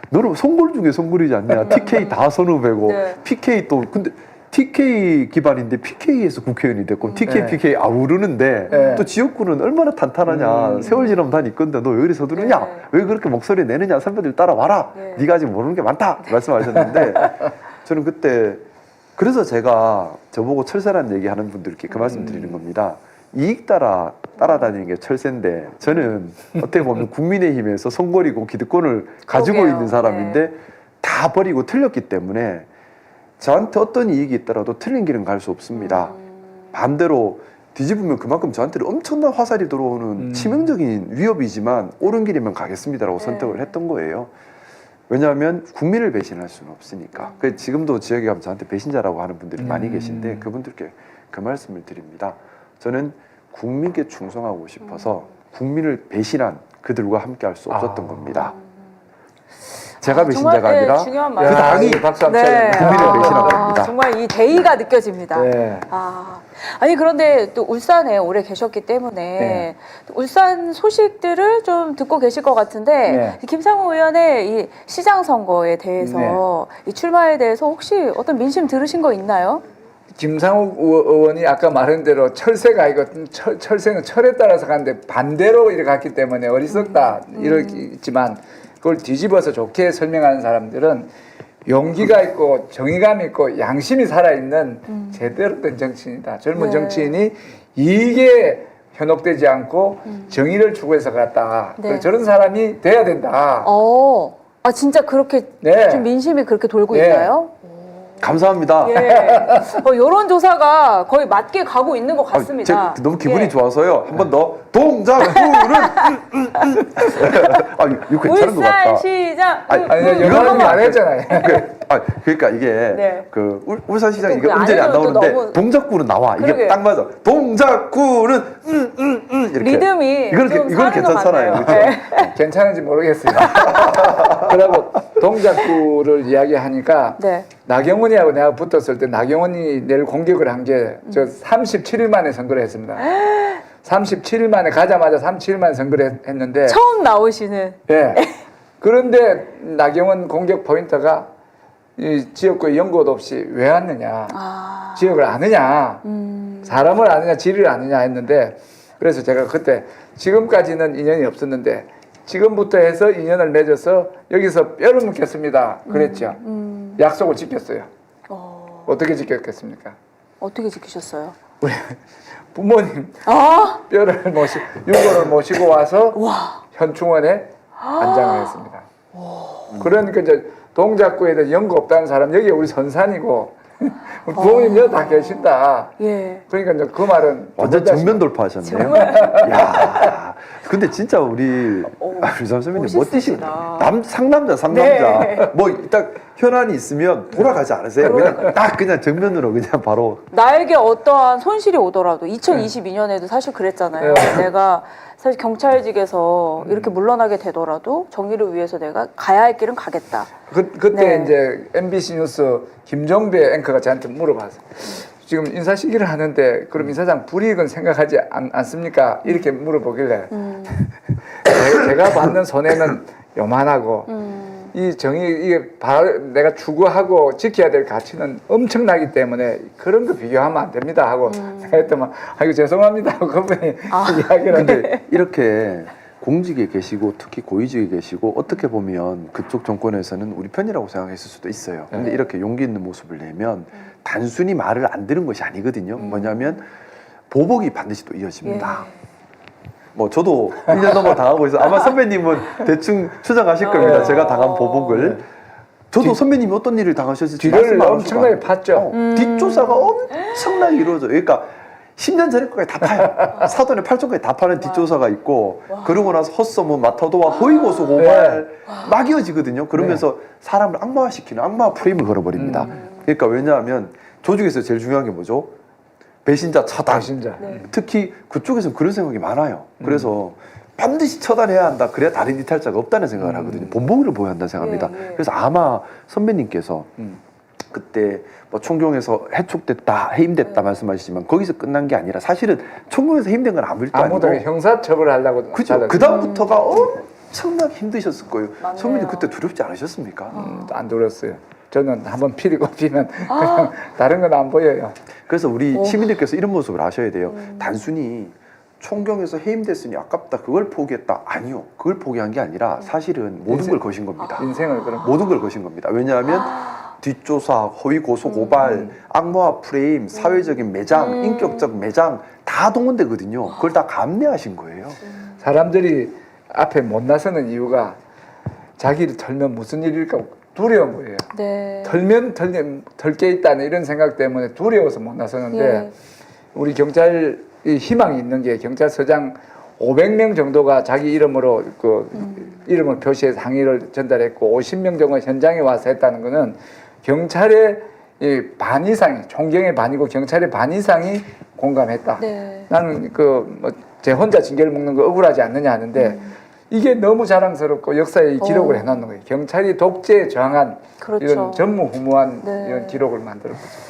너는 송골 중에 송골이지 않냐. TK 다 선후배고 네. PK 또 근데 TK 기반인데 PK에서 국회의원이 됐고 TK, 네. PK 아우르는데 네. 또 지역구는 얼마나 탄탄하냐. 세월 지나면 다 니 건데 너 왜 이리 서두르냐. 네. 왜 그렇게 목소리 내느냐. 선배들 따라와라. 네. 네가 아직 모르는 게 많다. 말씀하셨는데 저는 그때 그래서 제가 저보고 철새라는 얘기하는 분들께 그 말씀 드리는 겁니다. 이익 따라다니는 게 철새인데 저는 어떻게 보면 국민의힘에서 선거리고 기득권을 가지고 그러게요. 있는 사람인데 다 버리고 틀렸기 때문에 저한테 어떤 이익이 있더라도 틀린 길은 갈 수 없습니다. 반대로 뒤집으면 그만큼 저한테는 엄청난 화살이 들어오는 치명적인 위협이지만 옳은 길이면 가겠습니다라고 네. 선택을 했던 거예요. 왜냐하면 국민을 배신할 수는 없으니까. 그래서 지금도 지역에 가면 저한테 배신자라고 하는 분들이 많이 계신데 그분들께 그 말씀을 드립니다. 저는 국민께 충성하고 싶어서 국민을 배신한 그들과 함께 할 수 없었던 겁니다. 제가 배신자가 정말, 아니라 네, 중요한 그 말씀. 당이 박수 한번 네. 쳐야 국민을 됩니다. 배신한 겁니다. 정말 이 대의가 느껴집니다. 네. 아니 그런데 또 울산에 오래 계셨기 때문에 네. 울산 소식들을 좀 듣고 계실 것 같은데 네. 김상우 의원의 이 시장 선거에 대해서 이 출마에 대해서 혹시 어떤 민심 들으신 거 있나요? 김상욱 의원이 아까 말한 대로 철새가 아니고 철새는 철에 따라서 가는데 반대로 이렇게 갔기 때문에 어리석다 이렇지만 그걸 뒤집어서 좋게 설명하는 사람들은 용기가 있고 정의감 있고 양심이 살아있는 제대로 된 정치인이다. 젊은 네. 정치인이 이게 현혹되지 않고 정의를 추구해서 갔다. 네. 저런 사람이 돼야 된다. 진짜 그렇게 네. 좀 민심이 그렇게 돌고 네. 있나요? 감사합니다. 예. 여론조사가 거의 맞게 가고 있는 것 같습니다. 너무 기분이 예. 좋아서요. 한 번 더 동작구는 이거 괜찮은 것 같다. 울산시장 아니, 여론이 안 했잖아요. 그러니까 이게 네. 그 울산시장 또 이게 그 음절이 안 안에서는 또 나오는데 너무- 동작구는 나와. 이게 그러게요. 딱 맞아. 동작구는 이렇게. 리듬이 이건 좀 이건 사는 것 괜찮잖아요. 같네요. 그렇죠? 네. 괜찮은지 모르겠어요. 그리고 동작구를 이야기하니까 네. 나경원이하고 내가 붙었을 때 나경원이 내일 공격을 한 게 저 37일 만에 선거를 했습니다. 37일 만에 가자마자 37일 만에 선거를 했는데 처음 나오시는 예. 그런데 나경원 공격 포인트가 이 지역구에 연고도 없이 왜 왔느냐, 지역을 아느냐, 사람을 아느냐, 지리를 아느냐 했는데 그래서 제가 그때 지금까지는 인연이 없었는데 지금부터 해서 인연을 맺어서 여기서 뼈를 묻겠습니다. 그랬죠. 약속을 지켰어요. 어떻게 지켰겠습니까? 어떻게 지키셨어요? 우리 부모님 아, 뼈를 윤고를 모시고 와서 와, 현충원에 안장을 했습니다. 그러니까 이제 동작구에 대해 연고 없다는 사람 여기 우리 선산이고 부모님 여기 다 계신다. 예. 그러니까 이제 그 말은 완전 정면 돌파하셨네요. 야, 근데 진짜 우리 선생님 멋있으시다. 상남자. 네. 뭐 딱 현안이 있으면 돌아가지 않으세요. 그냥 딱 그냥 정면으로 그냥 바로. 나에게 어떠한 손실이 오더라도 2022년에도 사실 그랬잖아요. 네. 내가 사실 경찰직에서 이렇게 물러나게 되더라도 정의를 위해서 내가 가야 할 길은 가겠다. 그때 네. 이제 MBC 뉴스 김종배 앵커가 저한테 물어봤어요. 지금 인사 시기를 하는데 그럼 인사장 불이익은 생각하지 않습니까? 이렇게 물어보길래 제가 받는 손해는 요만하고 이 정의 이게 내가 추구하고 지켜야 될 가치는 엄청나기 때문에 그런 거 비교하면 안 됩니다 하고 제가 했더만 아이고 죄송합니다 하고 그분이 이야기를 근데 이렇게 공직에 계시고 특히 고위직에 계시고 어떻게 보면 그쪽 정권에서는 우리 편이라고 생각했을 수도 있어요. 근데 이렇게 용기 있는 모습을 내면 단순히 말을 안 들은 것이 아니거든요. 뭐냐면 보복이 반드시 또 이어집니다. 뭐 저도 1년 넘어 당하고 있어. 아마 선배님은 대충 추정하실 겁니다. 제가 당한 보복을. 저도 선배님이 어떤 일을 당하셨을지 뒤를 말씀 안 엄청나게 하시고 팠죠. 뒷조사가 엄청나게 이루어져요. 그러니까 10년 전에 거까지 다 파요. 사돈의 8종까지 다 파는 뒷조사가 있고 그러고 나서 헛소문, 마타도와 허위고소 고발 막 이어지거든요. 그러면서 사람을 악마화시키는 악마 프레임을 걸어버립니다. 그러니까 왜냐하면 조직에서 제일 중요한 게 뭐죠? 배신자 차단. 배신자. 네. 특히 그쪽에서는 그런 생각이 많아요. 그래서 반드시 처단해야 한다. 그래야 다른 이탈자가 없다는 생각을 하거든요. 본보기를 보여야 한다는 생각합니다. 예, 예. 그래서 아마 선배님께서 그때 뭐 총경에서 해촉됐다, 해임됐다 말씀하시지만 거기서 끝난 게 아니라 사실은 총경에서 해임된 건 아무 일도 아무도 아니고 형사처벌하려고 그죠. 그 다음부터가 엄청나게 힘드셨을 거예요. 맞네요. 선배님 그때 두렵지 않으셨습니까? 안 들었어요. 저는 한번 피리 꼽히면 그냥 다른 건 안 보여요. 그래서 우리 시민들께서 이런 모습을 아셔야 돼요. 단순히 총경에서 해임됐으니 아깝다, 그걸 포기했다. 아니요. 그걸 포기한 게 아니라 사실은 모든 걸 거신 겁니다. 인생을 그런 모든 걸 거신 겁니다. 왜냐하면 뒷조사, 허위 고소 고발, 악마화 프레임, 사회적인 매장, 인격적 매장 다 동원되거든요. 그걸 다 감내하신 거예요. 사람들이 앞에 못 나서는 이유가 자기를 털면 무슨 일일까 두려운 거예요. 네. 털면 털게 있다는 이런 생각 때문에 두려워서 못 나서는데 예. 우리 경찰이 희망이 있는 게 경찰서장 500명 정도가 자기 이름으로 이름을 표시해서 항의를 전달했고 50명 정도 현장에 와서 했다는 거는 경찰의 반 이상이 총경의 반이고 경찰의 반 이상이 공감했다. 네. 나는 제 혼자 징계를 먹는 거 억울하지 않느냐 하는데 이게 너무 자랑스럽고 역사에 이 기록을 해놓는 거예요. 경찰이 독재에 저항한 그렇죠. 이런 전무후무한 네. 이런 기록을 만들었거죠.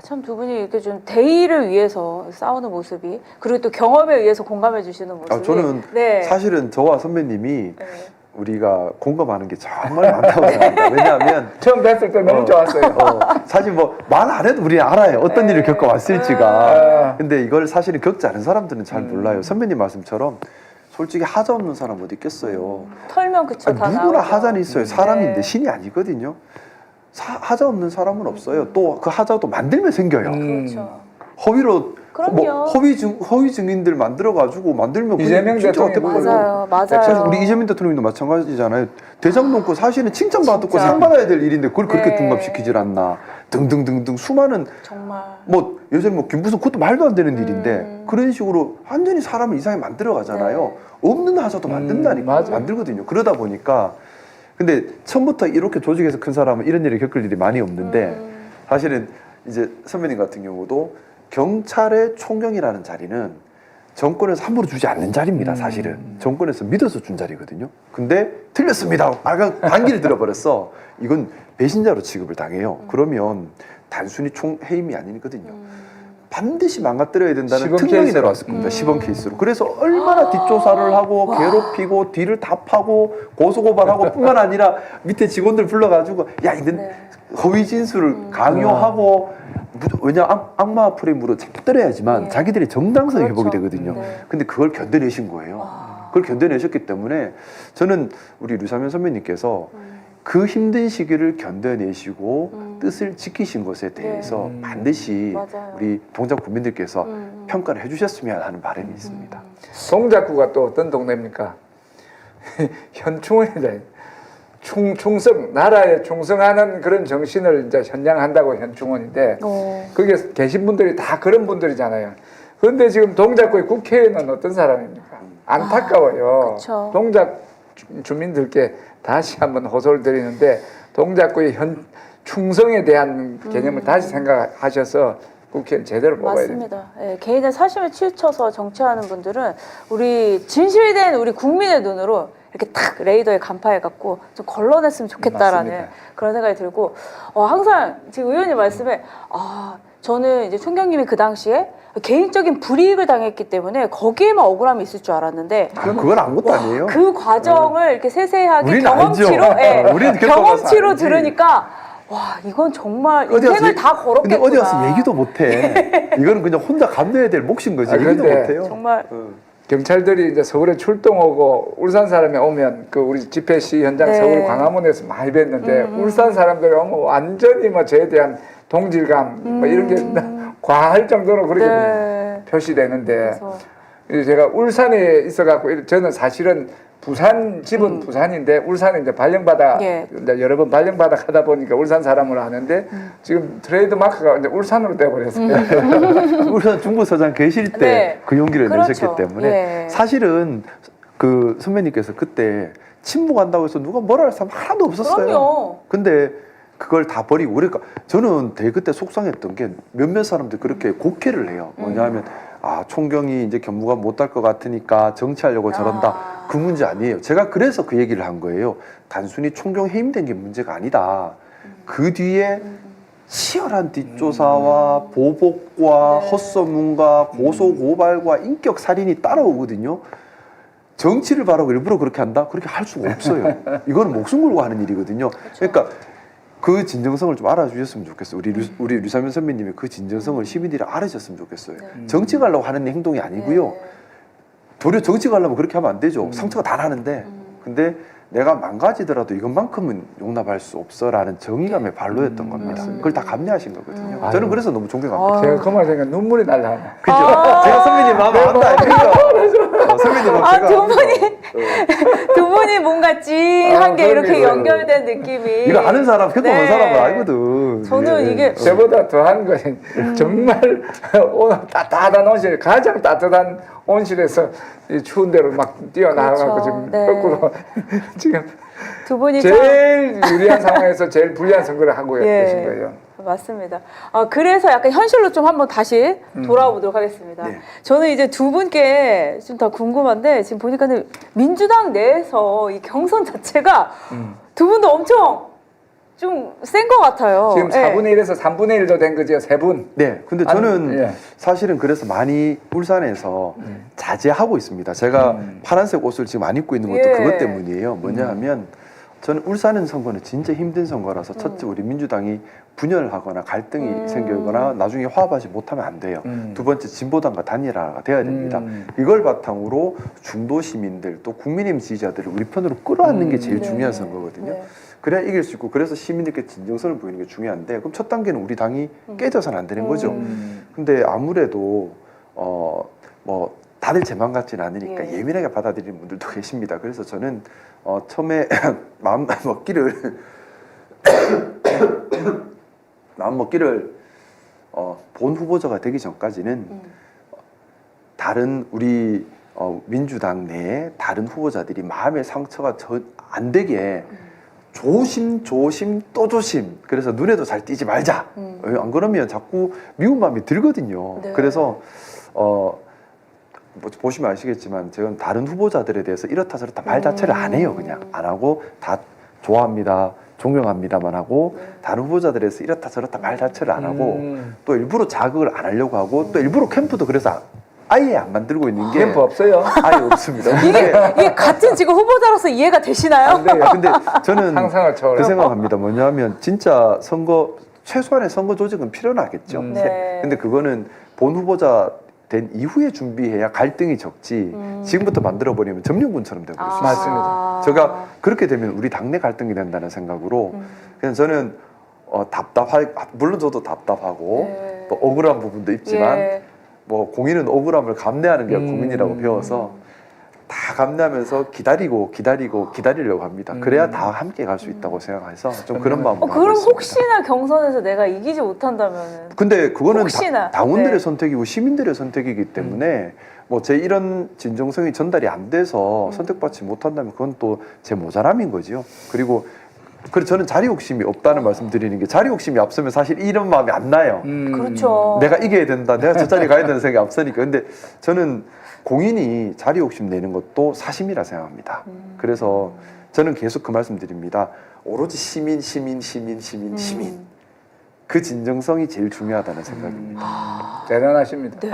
참 두 분이 이렇게 좀 대의를 위해서 싸우는 모습이, 그리고 또 경험에 의해서 공감해 주시는 모습이. 저는 네. 사실은 저와 선배님이 네. 우리가 공감하는 게 정말 많다고 생각합니다. 왜냐하면 처음 뵀을 때 너무 좋았어요. 사실 뭐 말 안 해도 우리 알아요. 어떤 네. 일을 겪어왔을지가. 근데 이걸 사실은 겪지 않은 사람들은 잘 몰라요. 선배님 말씀처럼 솔직히 하자 없는 사람 어디 있겠어요. 털면 그쵸, 다 누구나 나오죠. 하자는 있어요. 사람인데 네. 신이 아니거든요. 하자 없는 사람은 없어요. 또 그 하자도 만들면 생겨요. 그렇죠. 허위로 그럼요. 허위 증인들 만들어 가지고 만들면 이재명 진짜 대통령이 어떻게 맞아요, 맞아요. 사실 우리 이재명 대통령도 마찬가지잖아요. 대장 놓고 사실은 칭찬받고 진짜. 상 받아야 될 일인데 그걸 그렇게 네. 둔갑시키질 않나. 등등등등 수많은 정말. 뭐 예전에 뭐 김부선 그것도 말도 안 되는 일인데 그런 식으로 완전히 사람을 이상하게 만들어 가잖아요. 네. 없는 하자도 만든다니까. 맞아요. 만들거든요. 그러다 보니까 근데 처음부터 이렇게 조직에서 큰 사람은 이런 일을 겪을 일이 많이 없는데 사실은 이제 선배님 같은 경우도 경찰의 총경이라는 자리는 정권에서 함부로 주지 않는 자리입니다. 사실은 정권에서 믿어서 준 자리거든요. 근데 틀렸습니다. 빨간 반기를 들어버렸어. 이건 배신자로 취급을 당해요. 그러면 단순히 총해임이 아니거든요. 반드시 망가뜨려야 된다는 시범 특명이 케이스로. 내려왔을 겁니다. 시범 케이스로. 그래서 얼마나 뒷조사를 하고 괴롭히고 뒤를 다 파고 고소고발하고 뿐만 아니라 밑에 직원들 불러가지고 야 이건 네. 허위 진술을 강요하고 왜냐 악마 프레임으로 자꾸 때려야지만 네. 자기들의 정당성이 그렇죠. 회복이 되거든요. 네. 근데 그걸 견뎌내신 거예요. 그걸 견뎌내셨기 때문에 저는 우리 류사면 선배님께서 그 힘든 시기를 견뎌내시고 뜻을 지키신 것에 대해서 반드시 맞아요. 우리 동작 국민들께서 평가를 해주셨으면 하는 바람이 있습니다. 동작구가 또 어떤 동네입니까? 현충원이다. 충성, 나라에 충성하는 그런 정신을 이제 현장한다고 현충원인데 거기에 계신 분들이 다 그런 분들이잖아요. 그런데 지금 동작구의 국회의원은 어떤 사람입니까? 안타까워요. 그쵸. 동작 주민들께 다시 한번 호소를 드리는데 동작구의 충성에 대한 개념을 다시 생각하셔서 국회의원 제대로 뽑아야 됩니다. 맞습니다. 예, 개인의 사심에 치우쳐서 정치하는 분들은 우리 진실이 된 우리 국민의 눈으로 이렇게 탁 레이더에 간파해갖고 좀 걸러냈으면 좋겠다라는 맞습니다. 그런 생각이 들고 항상 지금 의원님 말씀에 저는 이제 총경님이 그 당시에 개인적인 불이익을 당했기 때문에 거기에만 억울함이 있을 줄 알았는데 그건 아무것도 아니에요. 그 과정을 이렇게 세세하게 우리는 경험치로 알죠. 예, 우리는 겪어봐서 경험치로 알지. 들으니까 와 이건 정말 어디 가서 인생을 다 걸었겠구나. 근데 어디 가서 얘기도 못해. 이거는 그냥 혼자 감내해야 될 몫인 거지. 얘기도 근데 못해요. 정말 경찰들이 이제 서울에 출동하고 울산 사람이 오면 그 우리 집회 시 현장 네. 서울 광화문에서 많이 뵀는데 울산 사람들이 오면 완전히 뭐 저에 대한 동질감 뭐 이런 게 과할 정도로 그렇게 네. 표시되는데 그래서 이제 제가 울산에 있어갖고 저는 사실은 부산 집은 부산인데 울산에 이제 발령받아 예. 이제 여러 번 발령받아 가다 보니까 울산 사람으로 아는데 지금 트레이드 마크가 이제 울산으로 돼버렸어요. 울산 중부서장 계실 때 네. 그 용기를 그렇죠. 내셨기 때문에 예. 사실은 그 선배님께서 그때 침묵한다고 해서 누가 뭐라 할 사람 하나도 없었어요. 그럼요. 근데 그걸 다 버리고 그러니까 저는 되게 그때 속상했던 게 몇몇 사람들 그렇게 곡해를 해요. 뭐냐면 총경이 이제 견무가 못할 것 같으니까 정치하려고 저런다. 그 문제 아니에요. 제가 그래서 그 얘기를 한 거예요. 단순히 총경 해임된 게 문제가 아니다. 그 뒤에 치열한 뒷조사와 보복과 네. 헛소문과 고소고발과 인격 살인이 따라오거든요. 정치를 바라고 일부러 그렇게 한다? 그렇게 할 수가 없어요. 이거는 목숨 걸고 하는 일이거든요. 그러니까 그 진정성을 좀 알아주셨으면 좋겠어요. 우리 류사면 선배님이 그 진정성을 시민들이 알아주셨으면 좋겠어요. 정치 가려고 하는 행동이 아니고요. 도리어 정치 가려면 그렇게 하면 안 되죠. 상처가 다 나는데. 근데 내가 망가지더라도 이것만큼은 용납할 수 없어라는 정의감의 발로였던 겁니다. 그걸 다 감내하신 거거든요. 아유. 저는 그래서 너무 존경합니다. 제가 그 말 생각 눈물이 날라네. 그죠? 제가 선배님 마음 안다 아닙니까? 선배님 마음 제가 두 분이 뭔가 찡한 게 이렇게 그러게요. 연결된 느낌이. 이거 아는 사람, 겪어본 네. 사람은 알거든. 저는 예. 이게 저보다 더한 것은 정말 오늘 따뜻한 온실, 가장 따뜻한 온실에서 이 추운 데로 막 뛰어나가고 그렇죠. 지금 네. 거꾸로 지금 두 분이 참 제일 유리한 상황에서 제일 불리한 선거를 하고 예. 계신 거예요. 맞습니다. 그래서 약간 현실로 좀 한번 다시 돌아와 보도록 하겠습니다. 네. 저는 이제 두 분께 좀 더 궁금한데 지금 보니까는 민주당 내에서 이 경선 자체가 두 분도 엄청 좀 센 것 같아요. 지금 예. 4분의 1에서 3분의 1도 된 거죠, 세 분. 네, 근데 저는 예. 사실은 그래서 많이 울산에서 자제하고 있습니다. 제가 파란색 옷을 지금 안 입고 있는 것도 예. 그것 때문이에요. 뭐냐 하면 저는 울산 선거는 진짜 힘든 선거라서 첫째 우리 민주당이 분열을 하거나 갈등이 생기거나 나중에 화합하지 못하면 안 돼요. 두 번째 진보당과 단일화가 돼야 됩니다. 이걸 바탕으로 중도 시민들 또 국민의힘 지지자들을 우리 편으로 끌어안는 게 제일 네. 중요한 선거거든요. 네. 그래야 이길 수 있고 그래서 시민들께 진정성을 보이는 게 중요한데 그럼 첫 단계는 우리 당이 깨져서는 안 되는 거죠. 근데 아무래도 뭐 다들 제 마음 같지는 않으니까 예. 예민하게 받아들이는 분들도 계십니다. 그래서 저는 처음에 마음 먹기를 본 후보자가 되기 전까지는 다른 우리 민주당 내에 다른 후보자들이 마음의 상처가 안 되게 조심 또 조심. 그래서 눈에도 잘 띄지 말자. 안 그러면 자꾸 미운 마음이 들거든요. 네. 그래서 뭐 보시면 아시겠지만 제가 다른 후보자들에 대해서 이렇다 저렇다 말 자체를 안 해요. 그냥 안 하고 다 좋아합니다. 존경합니다만 하고 다른 후보자들에서 이렇다 저렇다 말 자체를 안 하고 또 일부러 자극을 안 하려고 하고 또 일부러 캠프도 그래서 아예 안 만들고 있는 게 캠프 없어요? 아예 없습니다. 이게 같은 지금 후보자로서 이해가 되시나요? 안 돼요. 근데 저는 상상을 초월해. 그 생각합니다. 뭐냐면 진짜 최소한의 선거 조직은 필요하겠죠. 네. 근데 그거는 본 후보자 된 이후에 준비해야 갈등이 적지 지금부터 만들어버리면 점령군처럼 되고 있어요. 맞습니다. 제가 그렇게 되면 우리 당내 갈등이 된다는 생각으로 그냥 저는 물론 저도 답답하고 네. 또 억울한 부분도 있지만 예. 뭐 공인은 억울함을 감내하는 게 고민이라고 배워서 다 감내하면서 기다리려고 합니다. 그래야 다 함께 갈 수 있다고 생각해서 좀 그런 마음으로 하고 그럼 있습니다. 혹시나 경선에서 내가 이기지 못한다면은 근데 그거는 혹시나. 당원들의 네. 선택이고 시민들의 선택이기 때문에 뭐 제 이런 진정성이 전달이 안 돼서 선택받지 못한다면 그건 또 제 모자람인 거지요. 그리고 저는 자리 욕심이 없다는 말씀 드리는 게 자리 욕심이 앞서면 사실 이런 마음이 안 나요. 그렇죠. 내가 이겨야 된다. 내가 저 자리 가야 되는 생각이 앞서니까. 근데 저는 공인이 자리 욕심 내는 것도 사심이라 생각합니다. 그래서 저는 계속 그 말씀 드립니다. 오로지 시민. 그 진정성이 제일 중요하다는 생각입니다. 대단하십니다. 네.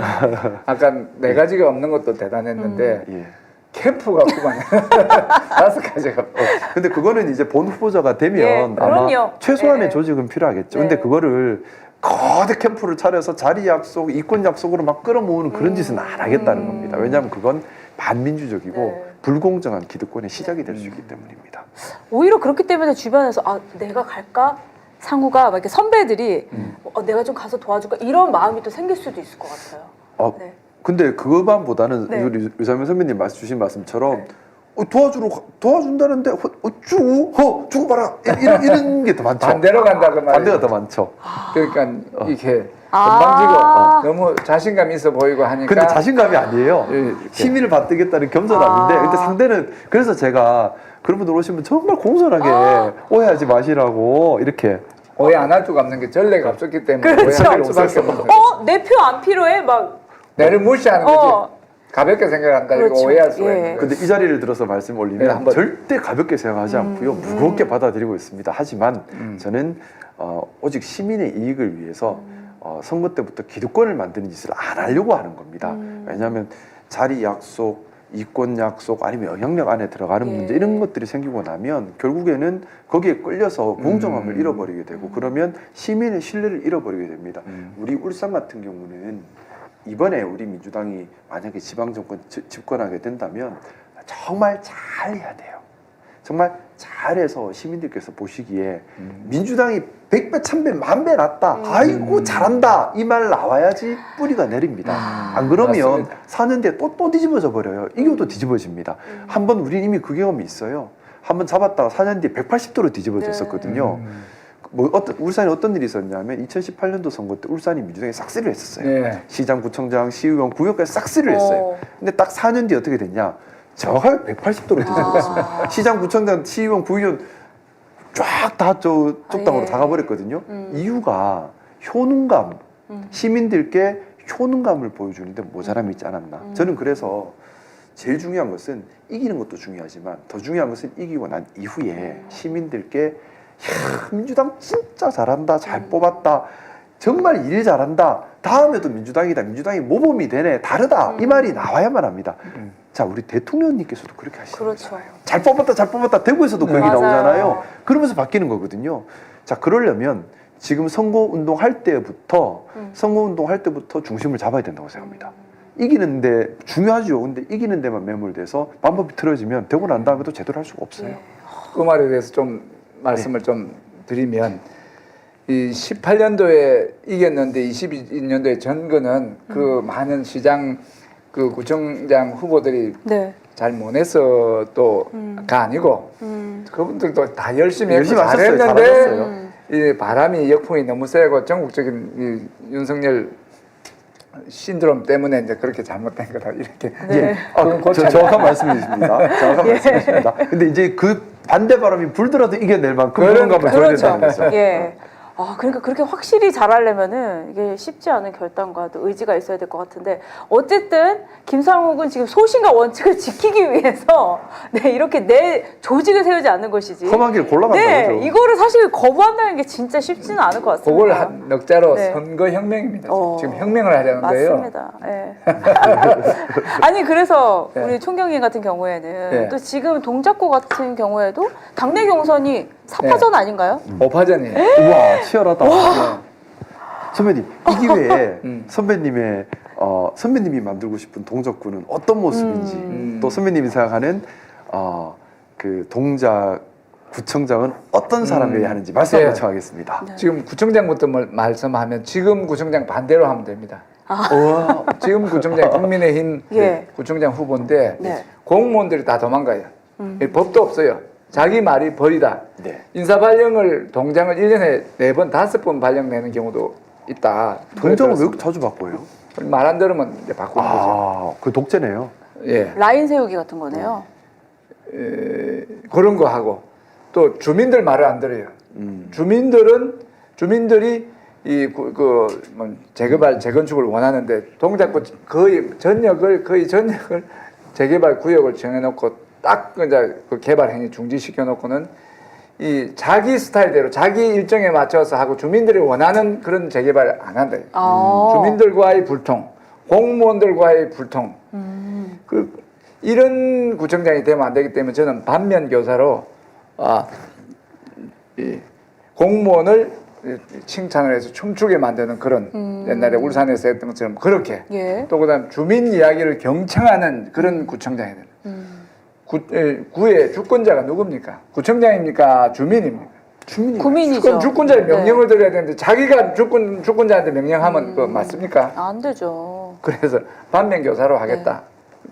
아까 네 가지가 없는 것도 대단했는데 예. 캠프가 없구만. 5가지가. 근데 그거는 이제 본 후보자가 되면 예, 아마 그럼요. 최소한의 예. 조직은 필요하겠죠. 네. 근데 그거를 거대 캠프를 차려서 자리 약속, 이권 약속으로 막 끌어모으는 그런 짓은 안 하겠다는 겁니다. 왜냐하면 그건 반민주적이고 네. 불공정한 기득권의 시작이 될 수 있기 때문입니다. 오히려 그렇기 때문에 주변에서 내가 갈까? 상우가 막 이렇게 선배들이 내가 좀 가서 도와줄까? 이런 마음이 또 생길 수도 있을 것 같아요. 네. 근데 그것만보다는 네. 우리 유사면 선배님 주신 말씀처럼 도와준다는데 주고 봐라 이런 게 더 많죠. 반대로 간다 그 말이에요. 반대가 더 많죠. 그러니까 이렇게 아. 건방지고 너무 자신감 있어 보이고 하니까. 근데 자신감이 아니에요. 예, 시민을 받들겠다는 겸손함인데 근데 상대는 그래서 제가 그런 분들 오시면 정말 공손하게 오해하지 마시라고 이렇게 오해 안 할 수가 없는 게 전례가 없었기 때문에 그렇죠. 오해할 수밖에 없는 거예요. 내 표 안 필요해? 막 내를 무시하는 거지. 어. 가볍게 생각한다 이거 그렇죠. 오해할 수가 예. 있는 거예요. 근데 이 자리를 들어서 말씀 올리면 네, 한번. 절대 가볍게 생각하지 않고요. 무겁게 받아들이고 있습니다. 하지만 저는 오직 시민의 이익을 위해서 선거 때부터 기득권을 만드는 짓을 안 하려고 하는 겁니다. 왜냐하면 자리 약속, 이권 약속 아니면 영향력 안에 들어가는 예. 문제 이런 것들이 생기고 나면 결국에는 거기에 끌려서 공정함을 잃어버리게 되고 그러면 시민의 신뢰를 잃어버리게 됩니다. 우리 울산 같은 경우는 이번에 우리 민주당이 만약에 지방정권 집권하게 된다면 정말 잘 해야 돼요. 정말 잘해서 시민들께서 보시기에 민주당이 100배, 1000배, 만배 낫다. 아이고 잘한다. 이 말 나와야지 뿌리가 내립니다. 안 그러면 맞습니다. 4년 뒤에 또 뒤집어져 버려요. 이것도 뒤집어집니다. 한번 우리 이미 그 경험이 있어요. 한번 잡았다가 4년 뒤에 180도로 뒤집어졌었거든요. 울산에 어떤 일이 있었냐면 2018년도 선거 때 울산이 민주당이 싹쓸이를 했었어요. 네. 시장, 구청장, 시의원, 구역까지 싹쓸이를 했어요. 근데 딱 4년 뒤에 어떻게 됐냐? 정확하게 180도로 뒤집어졌습니다. 시장, 구청장, 시의원, 구의원 쫙 다 쪽당으로 예. 다 가버렸거든요. 이유가 효능감, 시민들께 효능감을 보여주는데 모자람이 있지 않았나. 저는 그래서 제일 중요한 것은 이기는 것도 중요하지만 더 중요한 것은 이기고 난 이후에 시민들께 야, 민주당 진짜 잘한다, 잘 뽑았다, 정말 일 잘한다, 다음에도 민주당이다, 민주당이 모범이 되네, 다르다 이 말이 나와야만 합니다. 자, 우리 대통령님께서도 그렇게 하시는 그렇죠. 거잖아요. 잘 뽑았다, 잘 뽑았다, 대구에서도 그 얘기 맞아요. 나오잖아요. 그러면서 바뀌는 거거든요. 자, 그러려면 지금 선거운동 할 때부터 선거운동 할 때부터 중심을 잡아야 된다고 생각합니다. 이기는데 중요하죠. 근데 이기는 데만 매몰돼서 방법이 틀어지면 되고 난 다음에도 제대로 할 수가 없어요. 예. 그 말에 대해서 좀 말씀을 좀 드리면 이 18년도에 이겼는데 22년도에 전 거는 그 많은 그 구청장 후보들이 네. 잘 못해서 또가 아니고 그분들도 다 열심히 했고 열심히 하셨어요. 잘했는데 잘하셨어요. 이 바람이 역풍이 너무 세고 전국적인 이 윤석열 신드롬 때문에 이제 그렇게 잘못된 거다 이렇게 네. 그건 고쳐야 정확한 말씀이십니다. 정확한 말씀이십니다. 근데 이제 그 반대 바람이 불더라도 이겨낼 만큼 효능감을 줘야 된다는 거죠. 예. 아, 그러니까 그렇게 확실히 잘하려면은 이게 쉽지 않은 결단과 또 의지가 있어야 될 것 같은데 어쨌든 김상욱은 지금 소신과 원칙을 지키기 위해서 네, 이렇게 내 조직을 세우지 않는 것이지. 험한 길 골라간다고 네, 그러죠. 이거를 사실 거부한다는 게 진짜 쉽지는 않을 것 같습니다. 그걸 한 넉자로 네. 선거혁명입니다. 어, 지금 혁명을 하려는데요. 맞습니다. 예. 아니 그래서 네. 우리 총경님 같은 경우에는 네. 또 지금 동작구 같은 경우에도 당내 경선이 4파전 네. 아닌가요? 5파전이에요. 우와, 치열하다. 선배님, 이 기회에 선배님의 선배님이 만들고 싶은 동작구는 어떤 모습인지 또 선배님이 생각하는 그 동작 구청장은 어떤 사람이어야 하는지 말씀 네. 요청하겠습니다. 지금 구청장부터 말씀하면 지금 구청장 반대로 하면 됩니다. 우와, 지금 구청장 국민의힘 예. 구청장 후보인데 네. 공무원들이 다 도망가요. 법도 없어요. 자기 말이 벌이다. 네. 인사발령을 동장을 1년에 4번, 5번 발령내는 경우도 있다. 동작을 왜 이렇게 자주 바꿔요? 말 안 들으면 이제 바꾸는 거죠. 그 독재네요. 예. 라인 세우기 같은 거네요. 그런 거 하고 또 주민들 말을 안 들어요. 주민들이 재건축을 원하는데 동작구 거의 전역을 재개발 구역을 정해놓고 딱 이제 그 개발 행위 중지시켜 놓고는 이 자기 스타일대로 자기 일정에 맞춰서 하고 주민들이 원하는 그런 재개발 안 한다. 주민들과의 불통, 공무원들과의 불통. 이런 구청장이 되면 안 되기 때문에 저는 반면 교사로 이 공무원을 칭찬을 해서 춤추게 만드는 그런 옛날에 울산에서 했던 것처럼 그렇게 예. 또 그다음 주민 이야기를 경청하는 그런 구청장이 되는. 구의 주권자가 누굽니까? 구청장입니까? 주민입니까? 구민이죠. 주권자의 네. 명령을 드려야 되는데 자기가 주권자한테 명령하면 그거 맞습니까? 안 되죠. 그래서 반면교사로 하겠다.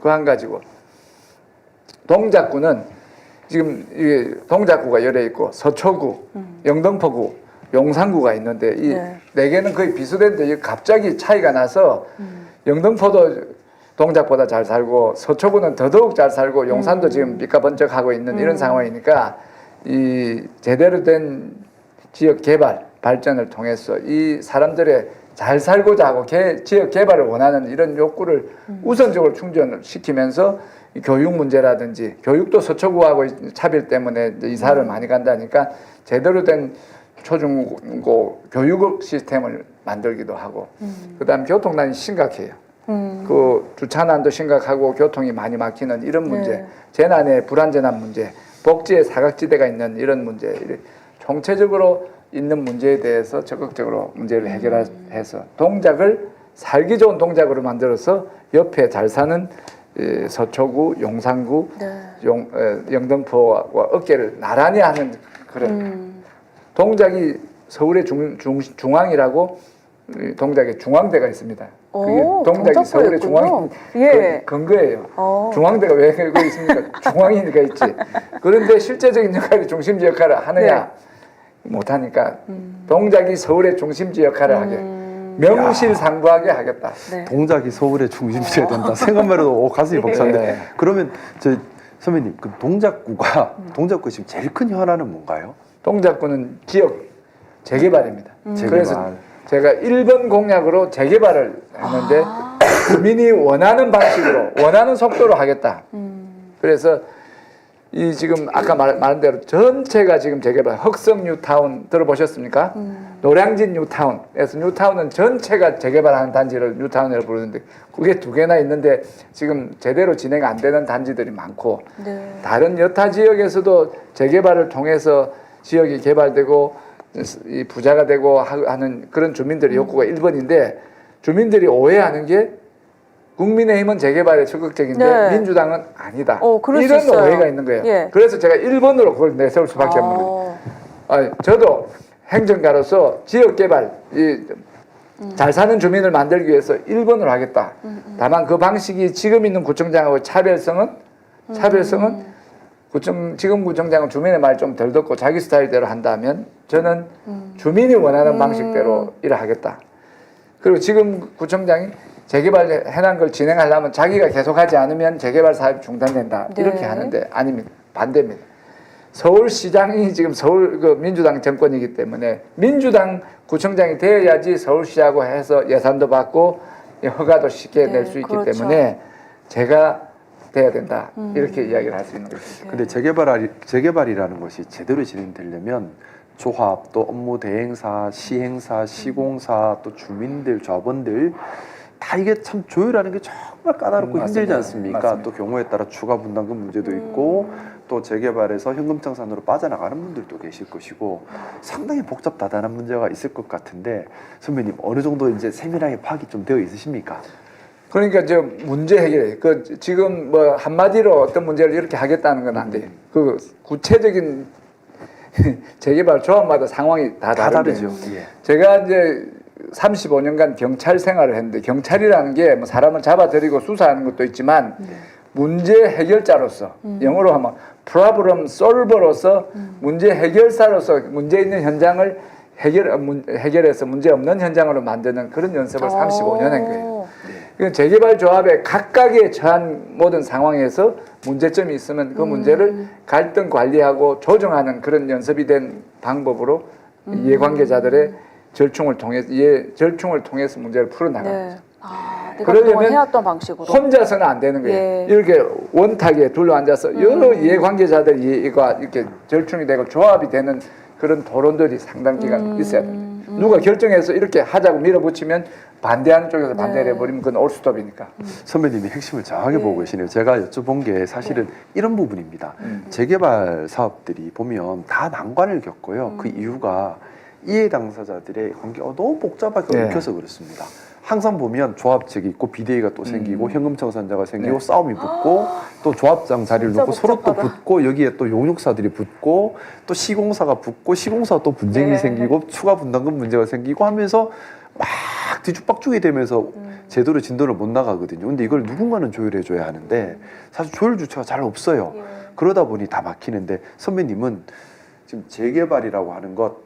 그 한 가지고 동작구는 지금 이게 동작구가 열려 있고 서초구, 영등포구, 용산구가 있는데 이 네 개는 거의 비슷한데 이게 갑자기 차이가 나서 영등포도 동작보다 잘 살고 서초구는 더더욱 잘 살고 용산도 지금 삐까번쩍하고 있는 이런 상황이니까 이 제대로 된 지역 개발 발전을 통해서 이 사람들의 잘 살고자 하고 지역 개발을 원하는 이런 욕구를 우선적으로 충전을 시키면서 이 교육 문제라든지 교육도 서초구하고 차별 때문에 이제 이사를 많이 간다니까 제대로 된 초중고 교육 시스템을 만들기도 하고 그다음 교통난이 심각해요. 그 주차난도 심각하고 교통이 많이 막히는 이런 문제, 네. 재난의 불안전한 문제, 복지의 사각지대가 있는 이런 문제, 이런 총체적으로 있는 문제에 대해서 적극적으로 문제를 해결해서 동작을 살기 좋은 동작으로 만들어서 옆에 잘 사는 서초구, 용산구, 네. 영등포와 어깨를 나란히 하는 그런 동작이 서울의 중앙이라고 동작에 중앙대가 있습니다. 그게 오, 동작이 서울의 중앙 예. 근거예요. 중앙대가 왜 그거 있습니까? 중앙이니까 있지. 그런데 실제적인 역할이 중심지 역할을 하느냐 못하니까 동작이 서울의 중심지 역할을 하게 명실상부하게 하겠다. 네. 동작이 서울의 중심지가 된다. 생각만 해도 가슴이 벅차는데 네. 그러면 저 선배님 그 동작구가 동작구 지금 제일 큰 현안은 뭔가요? 동작구는 지역 재개발입니다. 재개발. 그래서 제가 1번 공약으로 재개발을 했는데 주민이 원하는 방식으로 원하는 속도로 하겠다. 그래서 이 지금 아까 말한 대로 전체가 지금 재개발 흑성 뉴타운 들어보셨습니까? 노량진 뉴타운에서 뉴타운은 전체가 재개발하는 단지를 뉴타운이라고 부르는데 그게 2개나 있는데 지금 제대로 진행 안 되는 단지들이 많고 네. 다른 여타 지역에서도 재개발을 통해서 지역이 개발되고 이 부자가 되고 하는 그런 주민들의 욕구가 1번인데 주민들이 오해하는 게 국민의힘은 재개발에 적극적인데 네. 민주당은 아니다. 그럴 수 이런 있어요. 오해가 있는 거예요. 예. 그래서 제가 1번으로 그걸 내세울 수밖에 없는 거예요. 저도 행정가로서 지역개발, 잘 사는 주민을 만들기 위해서 1번으로 하겠다. 다만 그 방식이 지금 있는 구청장하고 차별성은 지금 구청장은 주민의 말 좀 덜 듣고 자기 스타일대로 한다면 저는 주민이 원하는 방식대로 일을 하겠다. 그리고 지금 구청장이 재개발 해놓은 걸 진행하려면 자기가 계속하지 않으면 재개발 사업이 중단된다. 네. 이렇게 하는데 아닙니다. 반대입니다. 서울시장이 지금 서울 민주당 정권이기 때문에 민주당 구청장이 되어야지 서울시하고 해서 예산도 받고 허가도 쉽게 낼 수 있기 그렇죠. 때문에 제가 돼야 된다. 이렇게 이야기를 할 수 있는 거죠. 근데 재개발이라는 것이 제대로 진행되려면 조합, 또 업무 대행사, 시행사, 시공사, 또 주민들, 조합원들 다 이게 참 조율하는 게 정말 까다롭고 힘들지 않습니까? 맞습니다. 또 경우에 따라 추가 분담금 문제도 있고 또 재개발에서 현금청산으로 빠져나가는 분들도 계실 것이고 상당히 복잡다단한 문제가 있을 것 같은데 선배님 어느 정도 이제 세밀하게 파악이 좀 되어 있으십니까? 그러니까 저 문제 해결. 지금 뭐 한마디로 어떤 문제를 이렇게 하겠다는 건 안 돼요. 그 구체적인 재개발 조합마다 상황이 다 다르죠. 예. 제가 이제 35년간 경찰 생활을 했는데 경찰이라는 게 뭐 사람을 잡아들이고 수사하는 것도 있지만 문제 해결자로서 영어로 하면 프로블럼 솔버로서 문제 해결사로서 문제 있는 현장을 해결해서 문제 없는 현장으로 만드는 그런 연습을 35년 한 거예요. 재개발 조합의 각각에 처한 모든 상황에서 문제점이 있으면 그 문제를 갈등 관리하고 조정하는 그런 연습이 된 방법으로 이해관계자들의 절충을 통해서 문제를 풀어나가는 거죠. 내가 그동안 해왔던 방식으로. 혼자서는 안 되는 거예요. 예. 이렇게 원탁에 둘러앉아서 여러 이해관계자들이 이렇게 절충이 되고 조합이 되는 그런 토론들이 상당 기간 있어야 됩니다. 누가 결정해서 이렇게 하자고 밀어붙이면 반대하는 쪽에서 반대를 해버리면 그건 올스톱이니까. 선배님이 핵심을 정확하게 보고 계시네요. 제가 여쭤본 게 사실은 이런 부분입니다. 재개발 사업들이 보면 다 난관을 겪고요. 그 이유가 이해 당사자들의 관계가 너무 복잡하게 얽혀서 그렇습니다. 항상 보면 조합 측이 있고 비대위가 또 생기고 현금청산자가 생기고 싸움이 붙고 또 조합장 자리를 놓고 서로 또 붙고 여기에 또 용역사들이 붙고 또 시공사가 붙고 시공사가 또 분쟁이 생기고 추가 분담금 문제가 생기고 하면서 막 뒤죽박죽이 되면서 제대로 진도를 못 나가거든요. 근데 이걸 누군가는 조율해줘야 하는데 사실 조율 주체가 잘 없어요. 그러다 보니 다 막히는데 선배님은 지금 재개발이라고 하는 것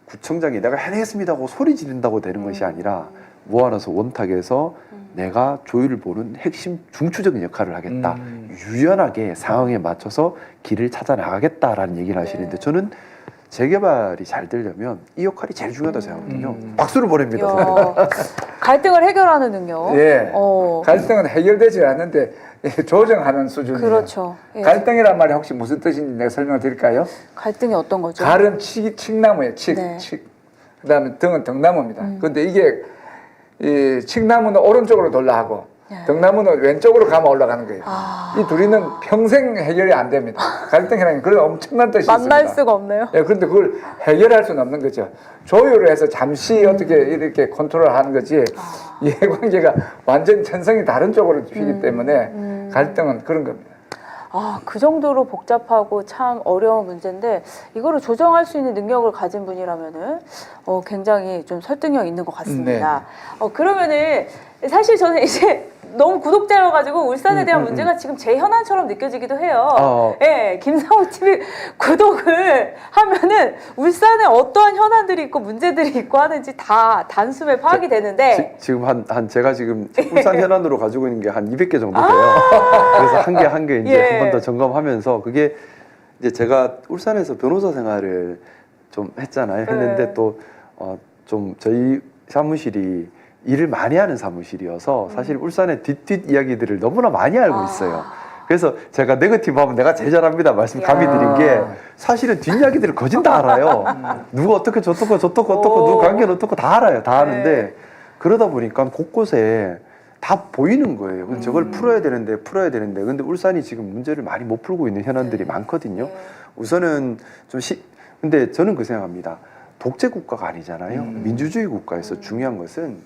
구청장이 내가 해내겠습니다 하고 소리 지른다고 되는 것이 아니라 모아놔서 원탁에서 내가 조율을 보는 핵심 중추적인 역할을 하겠다. 유연하게 상황에 맞춰서 길을 찾아 나가겠다라는 얘기를 하시는데 저는 재개발이 잘 되려면 이 역할이 제일 중요하다고 생각하거든요. 박수를 보냅니다. 야, 갈등을 해결하는 능력. 예. 어. 갈등은 해결되지 않는데 조정하는 수준이에요. 그렇죠. 예. 갈등이란 말이 혹시 무슨 뜻인지 내가 설명을 드릴까요? 갈등이 어떤 거죠? 갈은 칡나무예요. 네. 그다음에 등은 등나무입니다. 근데 이게 이 칡나무는 오른쪽으로 돌라하고 네. 등나무는 왼쪽으로 가면 올라가는 거예요. 아. 이 둘이는 평생 해결이 안 됩니다. 갈등이라는 그런 엄청난 뜻이 만날 있습니다. 수가 없네요. 예, 그런데 그걸 해결할 수는 없는 거죠. 조율을 해서 잠시 어떻게 이렇게 컨트롤하는 거지 이해관계가 완전 천성이 다른 쪽으로 휘기 때문에 갈등은 그런 겁니다. 아, 그 정도로 복잡하고 참 어려운 문제인데 이거를 조정할 수 있는 능력을 가진 분이라면은 굉장히 좀 설득력 있는 것 같습니다. 그러면은 사실 저는 이제 너무 구독자여가지고 울산에 대한 문제가 지금 제 현안처럼 느껴지기도 해요. 예, 김상우 TV 구독을 하면은 울산에 어떠한 현안들이 있고 문제들이 있고 하는지 다 단숨에 파악이 되는데 지금 제가 지금 울산 현안으로 가지고 있는 게 한 200개 정도 돼요. 그래서 한 개 이제 예. 한 번 더 점검하면서 그게 이제 제가 울산에서 변호사 생활을 좀 했잖아요. 했는데 네. 또 좀 저희 사무실이 일을 많이 하는 사무실이어서 사실 울산의 뒷 이야기들을 너무나 많이 알고 있어요. 그래서 제가 네거티브 하면 내가 제일 잘합니다 말씀 감히 드린 게 사실은 뒷이야기들을 거진 다 알아요. 누가 어떻게 저떻고 누구 관계는 어떻고 다 알아요. 다 아는데 그러다 보니까 곳곳에 다 보이는 거예요. 그래서 저걸 풀어야 되는데 근데 울산이 지금 문제를 많이 못 풀고 있는 현안들이 많거든요. 우선은 근데 저는 그 생각합니다. 독재 국가가 아니잖아요. 민주주의 국가에서 중요한 것은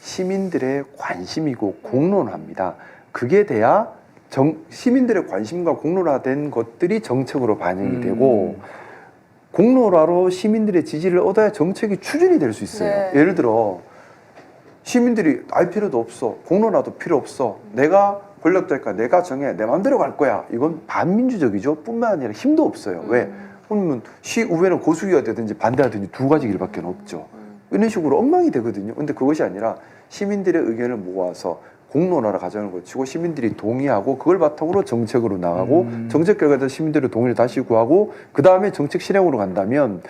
시민들의 관심이고 공론화입니다. 그게 돼야 시민들의 관심과 공론화된 것들이 정책으로 반영이 되고 공론화로 시민들의 지지를 얻어야 정책이 추진이 될 수 있어요. 네. 예를 들어 시민들이 알 필요도 없어. 공론화도 필요 없어. 내가 권력자니까 내가 정해. 내 마음대로 갈 거야. 이건 반민주적이죠. 뿐만 아니라 힘도 없어요. 왜? 그러면 시의회는 고수위가 되든지 반대하든지 두 가지 길밖에 없죠. 이런 식으로 엉망이 되거든요. 근데 그것이 아니라 시민들의 의견을 모아서 공론화를 과정을 거치고 시민들이 동의하고 그걸 바탕으로 정책으로 나가고 정책 결과에서 시민들의 동의를 다시 구하고 그 다음에 정책 실행으로 간다면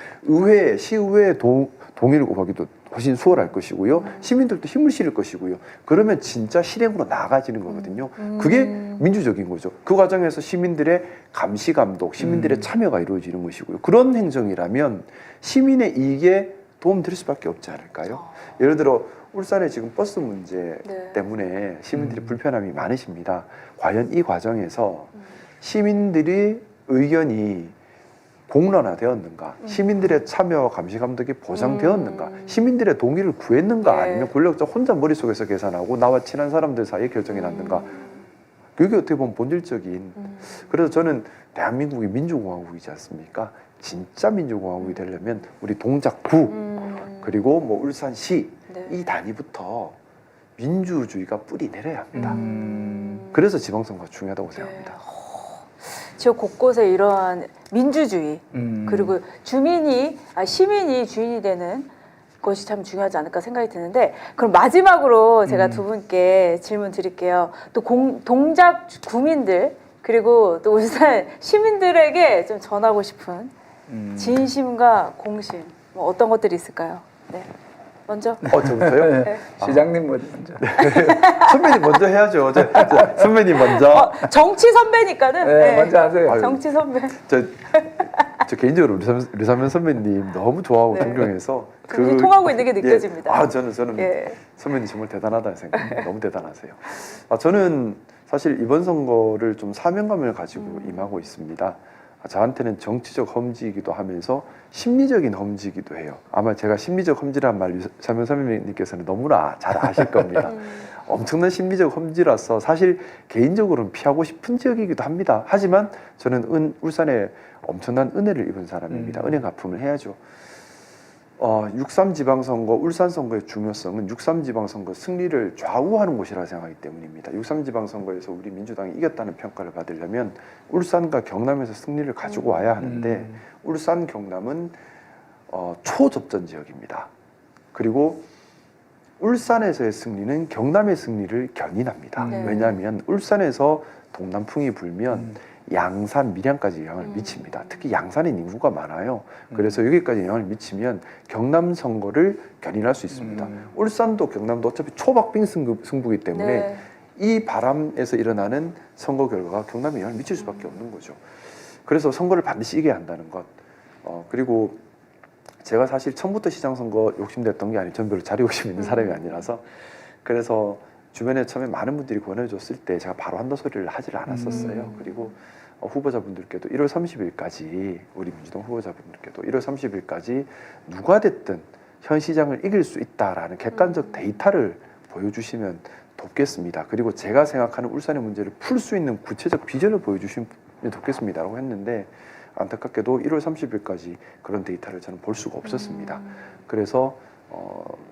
시의회의 동의를 구하기도 훨씬 수월할 것이고요. 시민들도 힘을 실을 것이고요. 그러면 진짜 실행으로 나아가지는 거거든요. 그게 민주적인 거죠. 그 과정에서 시민들의 감시 감독, 시민들의 참여가 이루어지는 것이고요. 그런 행정이라면 시민의 이익에 도움드릴 수밖에 없지 않을까요? 예를 들어 울산의 지금 버스 문제 때문에 시민들이 불편함이 많으십니다. 과연 이 과정에서 시민들의 의견이 공론화되었는가? 시민들의 참여와 감시 감독이 보장되었는가? 시민들의 동의를 구했는가? 아니면 권력자 혼자 머릿속에서 계산하고 나와 친한 사람들 사이에 결정이 났는가? 그게 어떻게 보면 본질적인. 그래서 저는 대한민국이 민주공화국이지 않습니까? 진짜 민주공화국이 되려면 우리 동작구 그리고 뭐 울산시 이 단위부터 민주주의가 뿌리 내려야 합니다. 그래서 지방선거가 중요하다고 생각합니다. 지역 곳곳에 이러한 민주주의 그리고 시민이 주인이 되는 것이 참 중요하지 않을까 생각이 드는데 그럼 마지막으로 제가 두 분께 질문 드릴게요. 또 동작 구민들 그리고 또 울산 시민들에게 좀 전하고 싶은 진심과 공심 뭐 어떤 것들이 있을까요? 네. 먼저. 저부터요? 네. 시장님 먼저. 선배님 먼저 해야죠. 선배님 먼저. 정치 선배니까는. 네, 먼저 하세요. 정치 선배. 저 개인적으로 류사면 선배님 너무 좋아하고 존경해서 통하고 있는 게 느껴집니다. 저는 선배님 정말 대단하다는 생각. 너무 대단하세요. 저는 사실 이번 선거를 좀 사명감을 가지고 임하고 있습니다. 저한테는 정치적 험지이기도 하면서 심리적인 험지이기도 해요. 아마 제가 심리적 험지란 말 류사면 선배님께서는 너무나 잘 아실 겁니다. 엄청난 심리적 험지라서 사실 개인적으로는 피하고 싶은 지역이기도 합니다. 하지만 저는 울산에 엄청난 은혜를 입은 사람입니다. 은혜 갚음을 해야죠. 6.3 지방선거, 울산 선거의 중요성은 6.3 지방선거 승리를 좌우하는 곳이라 생각하기 때문입니다. 6.3 지방선거에서 우리 민주당이 이겼다는 평가를 받으려면 울산과 경남에서 승리를 가지고 와야 하는데 울산, 경남은 초접전 지역입니다. 그리고 울산에서의 승리는 경남의 승리를 견인합니다. 왜냐하면 울산에서 동남풍이 불면 양산, 밀양까지 영향을 미칩니다. 특히 양산엔 인구가 많아요. 그래서 여기까지 영향을 미치면 경남 선거를 견인할 수 있습니다. 울산도 경남도 어차피 초박빙 승부이기 때문에 네. 이 바람에서 일어나는 선거 결과가 경남에 영향을 미칠 수밖에 없는 거죠. 그래서 선거를 반드시 이겨야 한다는 것. 그리고 제가 사실 처음부터 시장 선거 욕심냈던 게 아니에요. 저는 별로 자리 욕심 있는 사람이 아니라서. 그래서 주변에 처음에 많은 분들이 권해줬을 때 제가 바로 한다 소리를 하지를 않았었어요. 그리고 후보자분들께도 1월 30일까지 우리 민주당 후보자분들께도 1월 30일까지 누가 됐든 현 시장을 이길 수 있다라는 객관적 데이터를 보여주시면 돕겠습니다. 그리고 제가 생각하는 울산의 문제를 풀 수 있는 구체적 비전을 보여주시면 돕겠습니다라고 했는데 안타깝게도 1월 30일까지 그런 데이터를 저는 볼 수가 없었습니다. 그래서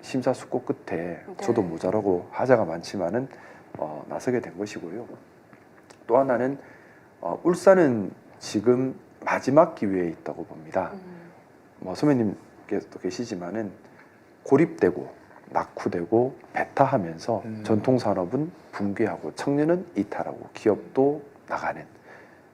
심사숙고 끝에 저도 모자라고 하자가 많지만은 나서게 된 것이고요. 또 하나는 울산은 지금 마지막 기회에 있다고 봅니다. 선배님께서도 계시지만은 고립되고 낙후되고 배타하면서 전통 산업은 붕괴하고 청년은 이탈하고 기업도 나가는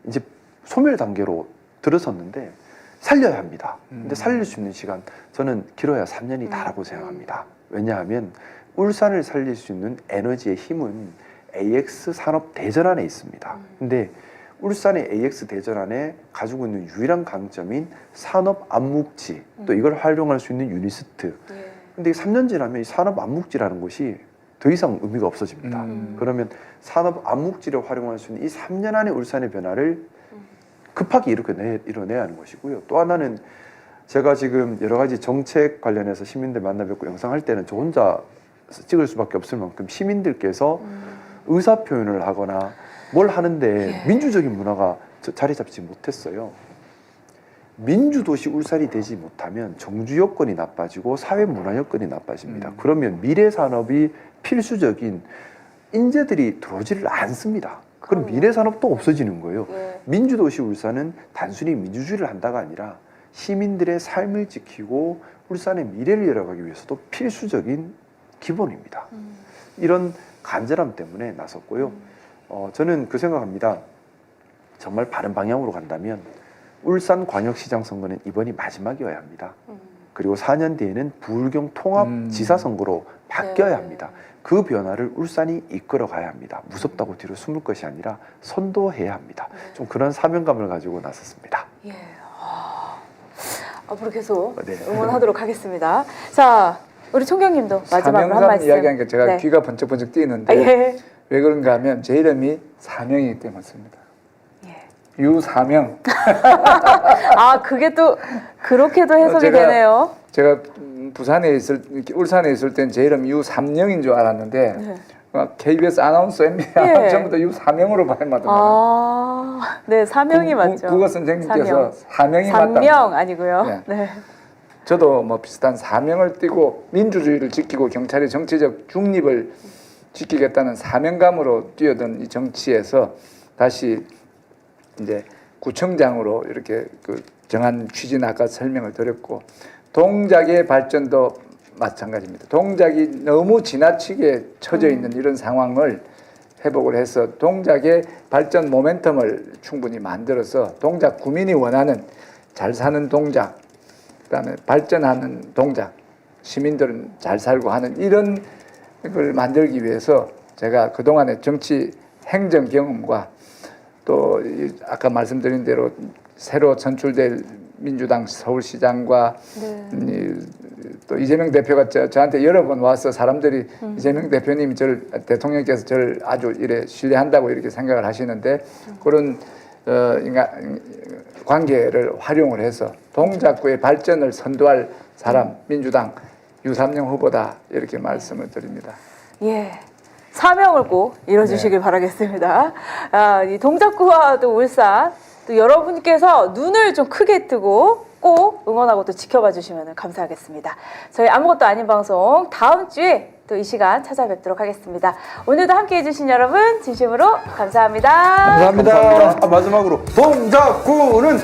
이제 소멸 단계로 들어섰는데 살려야 합니다. 근데 살릴 수 있는 시간 저는 길어야 3년이 다라고 생각합니다. 왜냐하면 울산을 살릴 수 있는 에너지의 힘은 AX 산업 대전안에 있습니다. 근데 울산의 AX 대전안에 가지고 있는 유일한 강점인 산업 암묵지 또 이걸 활용할 수 있는 유니스트. 근데 3년 지나면 이 산업 암묵지라는 것이 더 이상 의미가 없어집니다. 그러면 산업 암묵지를 활용할 수 있는 이 3년 안에 울산의 변화를 급하게 이뤄내야 하는 것이고요. 또 하나는 제가 지금 여러 가지 정책 관련해서 시민들 만나뵙고 영상할 때는 저 혼자 찍을 수밖에 없을 만큼 시민들께서 의사 표현을 하거나 뭘 하는데 민주적인 문화가 자리 잡지 못했어요. 민주도시 울산이 되지 못하면 정주 여건이 나빠지고 사회 문화 여건이 나빠집니다. 그러면 미래 산업이 필수적인 인재들이 들어오지를 않습니다. 그럼 미래 산업도 없어지는 거예요. 민주도시 울산은 단순히 민주주의를 한다가 아니라 시민들의 삶을 지키고 울산의 미래를 열어가기 위해서도 필수적인 기본입니다. 이런 간절함 때문에 나섰고요. 저는 그 생각합니다. 정말 바른 방향으로 간다면 울산광역시장 선거는 이번이 마지막이어야 합니다. 그리고 4년 뒤에는 부울경 통합지사 선거로 바뀌어야 합니다. 그 변화를 울산이 이끌어 가야 합니다. 무섭다고 뒤로 숨을 것이 아니라 선도해야 합니다. 좀 그런 사명감을 가지고 나섰습니다. 예. 앞으로 계속 응원하도록 하겠습니다. 자, 우리 총경님도 마지막으로 한 말씀. 이야기하니까 제가 귀가 번쩍번쩍 뛰는데 왜 그런가 하면 제 이름이 사명이기 때문입니다. 유사명. 그게 또 그렇게도 해석이 되네요. 제가 울산에 있을 땐 제 이름 유삼영인 줄 알았는데 KBS 아나운서 MBA 전부 다 유사명으로 발음하더라고요. 네, 사명이 맞죠. 국어 선생님께서 사명이 맞다. 사명 아니고요. 네. 저도 뭐 비슷한 사명을 띠고 민주주의를 지키고 경찰의 정치적 중립을 지키겠다는 사명감으로 뛰어든 이 정치에서 다시 이제 구청장으로 이렇게 정한 취지는 아까 설명을 드렸고 동작의 발전도 마찬가지입니다. 동작이 너무 지나치게 처져 있는 이런 상황을 회복을 해서 동작의 발전 모멘텀을 충분히 만들어서 동작 구민이 원하는 잘 사는 동작, 그다음에 발전하는 동작, 시민들은 잘 살고 하는 이런 걸 만들기 위해서 제가 그동안의 정치 행정 경험과 또 아까 말씀드린 대로 새로 선출될 민주당 서울시장과 또 이재명 대표가 저한테 여러 번 와서 사람들이 이재명 대표님이 대통령께서 저를 아주 이래 신뢰한다고 이렇게 생각을 하시는데 그런 관계를 활용을 해서 동작구의 발전을 선도할 사람 민주당 유삼영 후보다 이렇게 말씀을 드립니다. 예. 사명을 꼭 이뤄주시길 바라겠습니다. 이 동작구와 또 울산 또 여러분께서 눈을 좀 크게 뜨고 꼭 응원하고 또 지켜봐 주시면 감사하겠습니다. 저희 아무것도 아닌 방송 다음 주에 또 이 시간 찾아뵙도록 하겠습니다. 오늘도 함께해 주신 여러분 진심으로 감사합니다. 감사합니다. 마지막으로 동작구는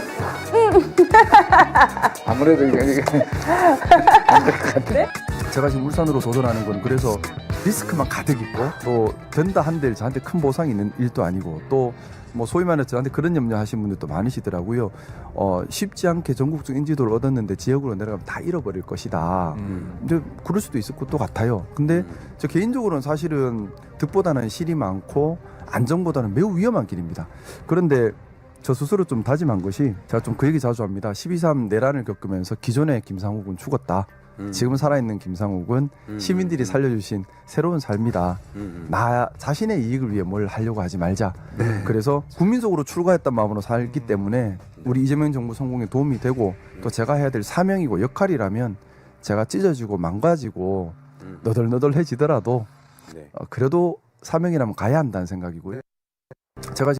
아무래도 이게 제가 지금 울산으로 도전하는 건 그래서 리스크만 가득 있고 또 된다 한들 저한테 큰 보상이 있는 일도 아니고 또 뭐 소위 말해서 저한테 그런 염려하시는 분들도 많으시더라고요. 쉽지 않게 전국적 인지도를 얻었는데 지역으로 내려가면 다 잃어버릴 것이다. 근데 그럴 수도 있을 것도 같아요. 근데 저 개인적으로는 사실은 득보다는 실이 많고 안정보다는 매우 위험한 길입니다. 그런데 저 스스로 좀 다짐한 것이 제가 좀 그 얘기 자주 합니다. 12.3 내란을 겪으면서 기존의 김상욱은 죽었다. 지금 살아있는 김상욱은 시민들이 살려주신 새로운 삶이다. 나 자신의 이익을 위해 뭘 하려고 하지 말자. 그래서 국민 속으로 출가했단 마음으로 살기 때문에 우리 이재명 정부 성공에 도움이 되고 또 제가 해야 될 사명이고 역할이라면 제가 찢어지고 망가지고 너덜너덜해지더라도 그래도 사명이라면 가야 한다는 생각이고요. 제가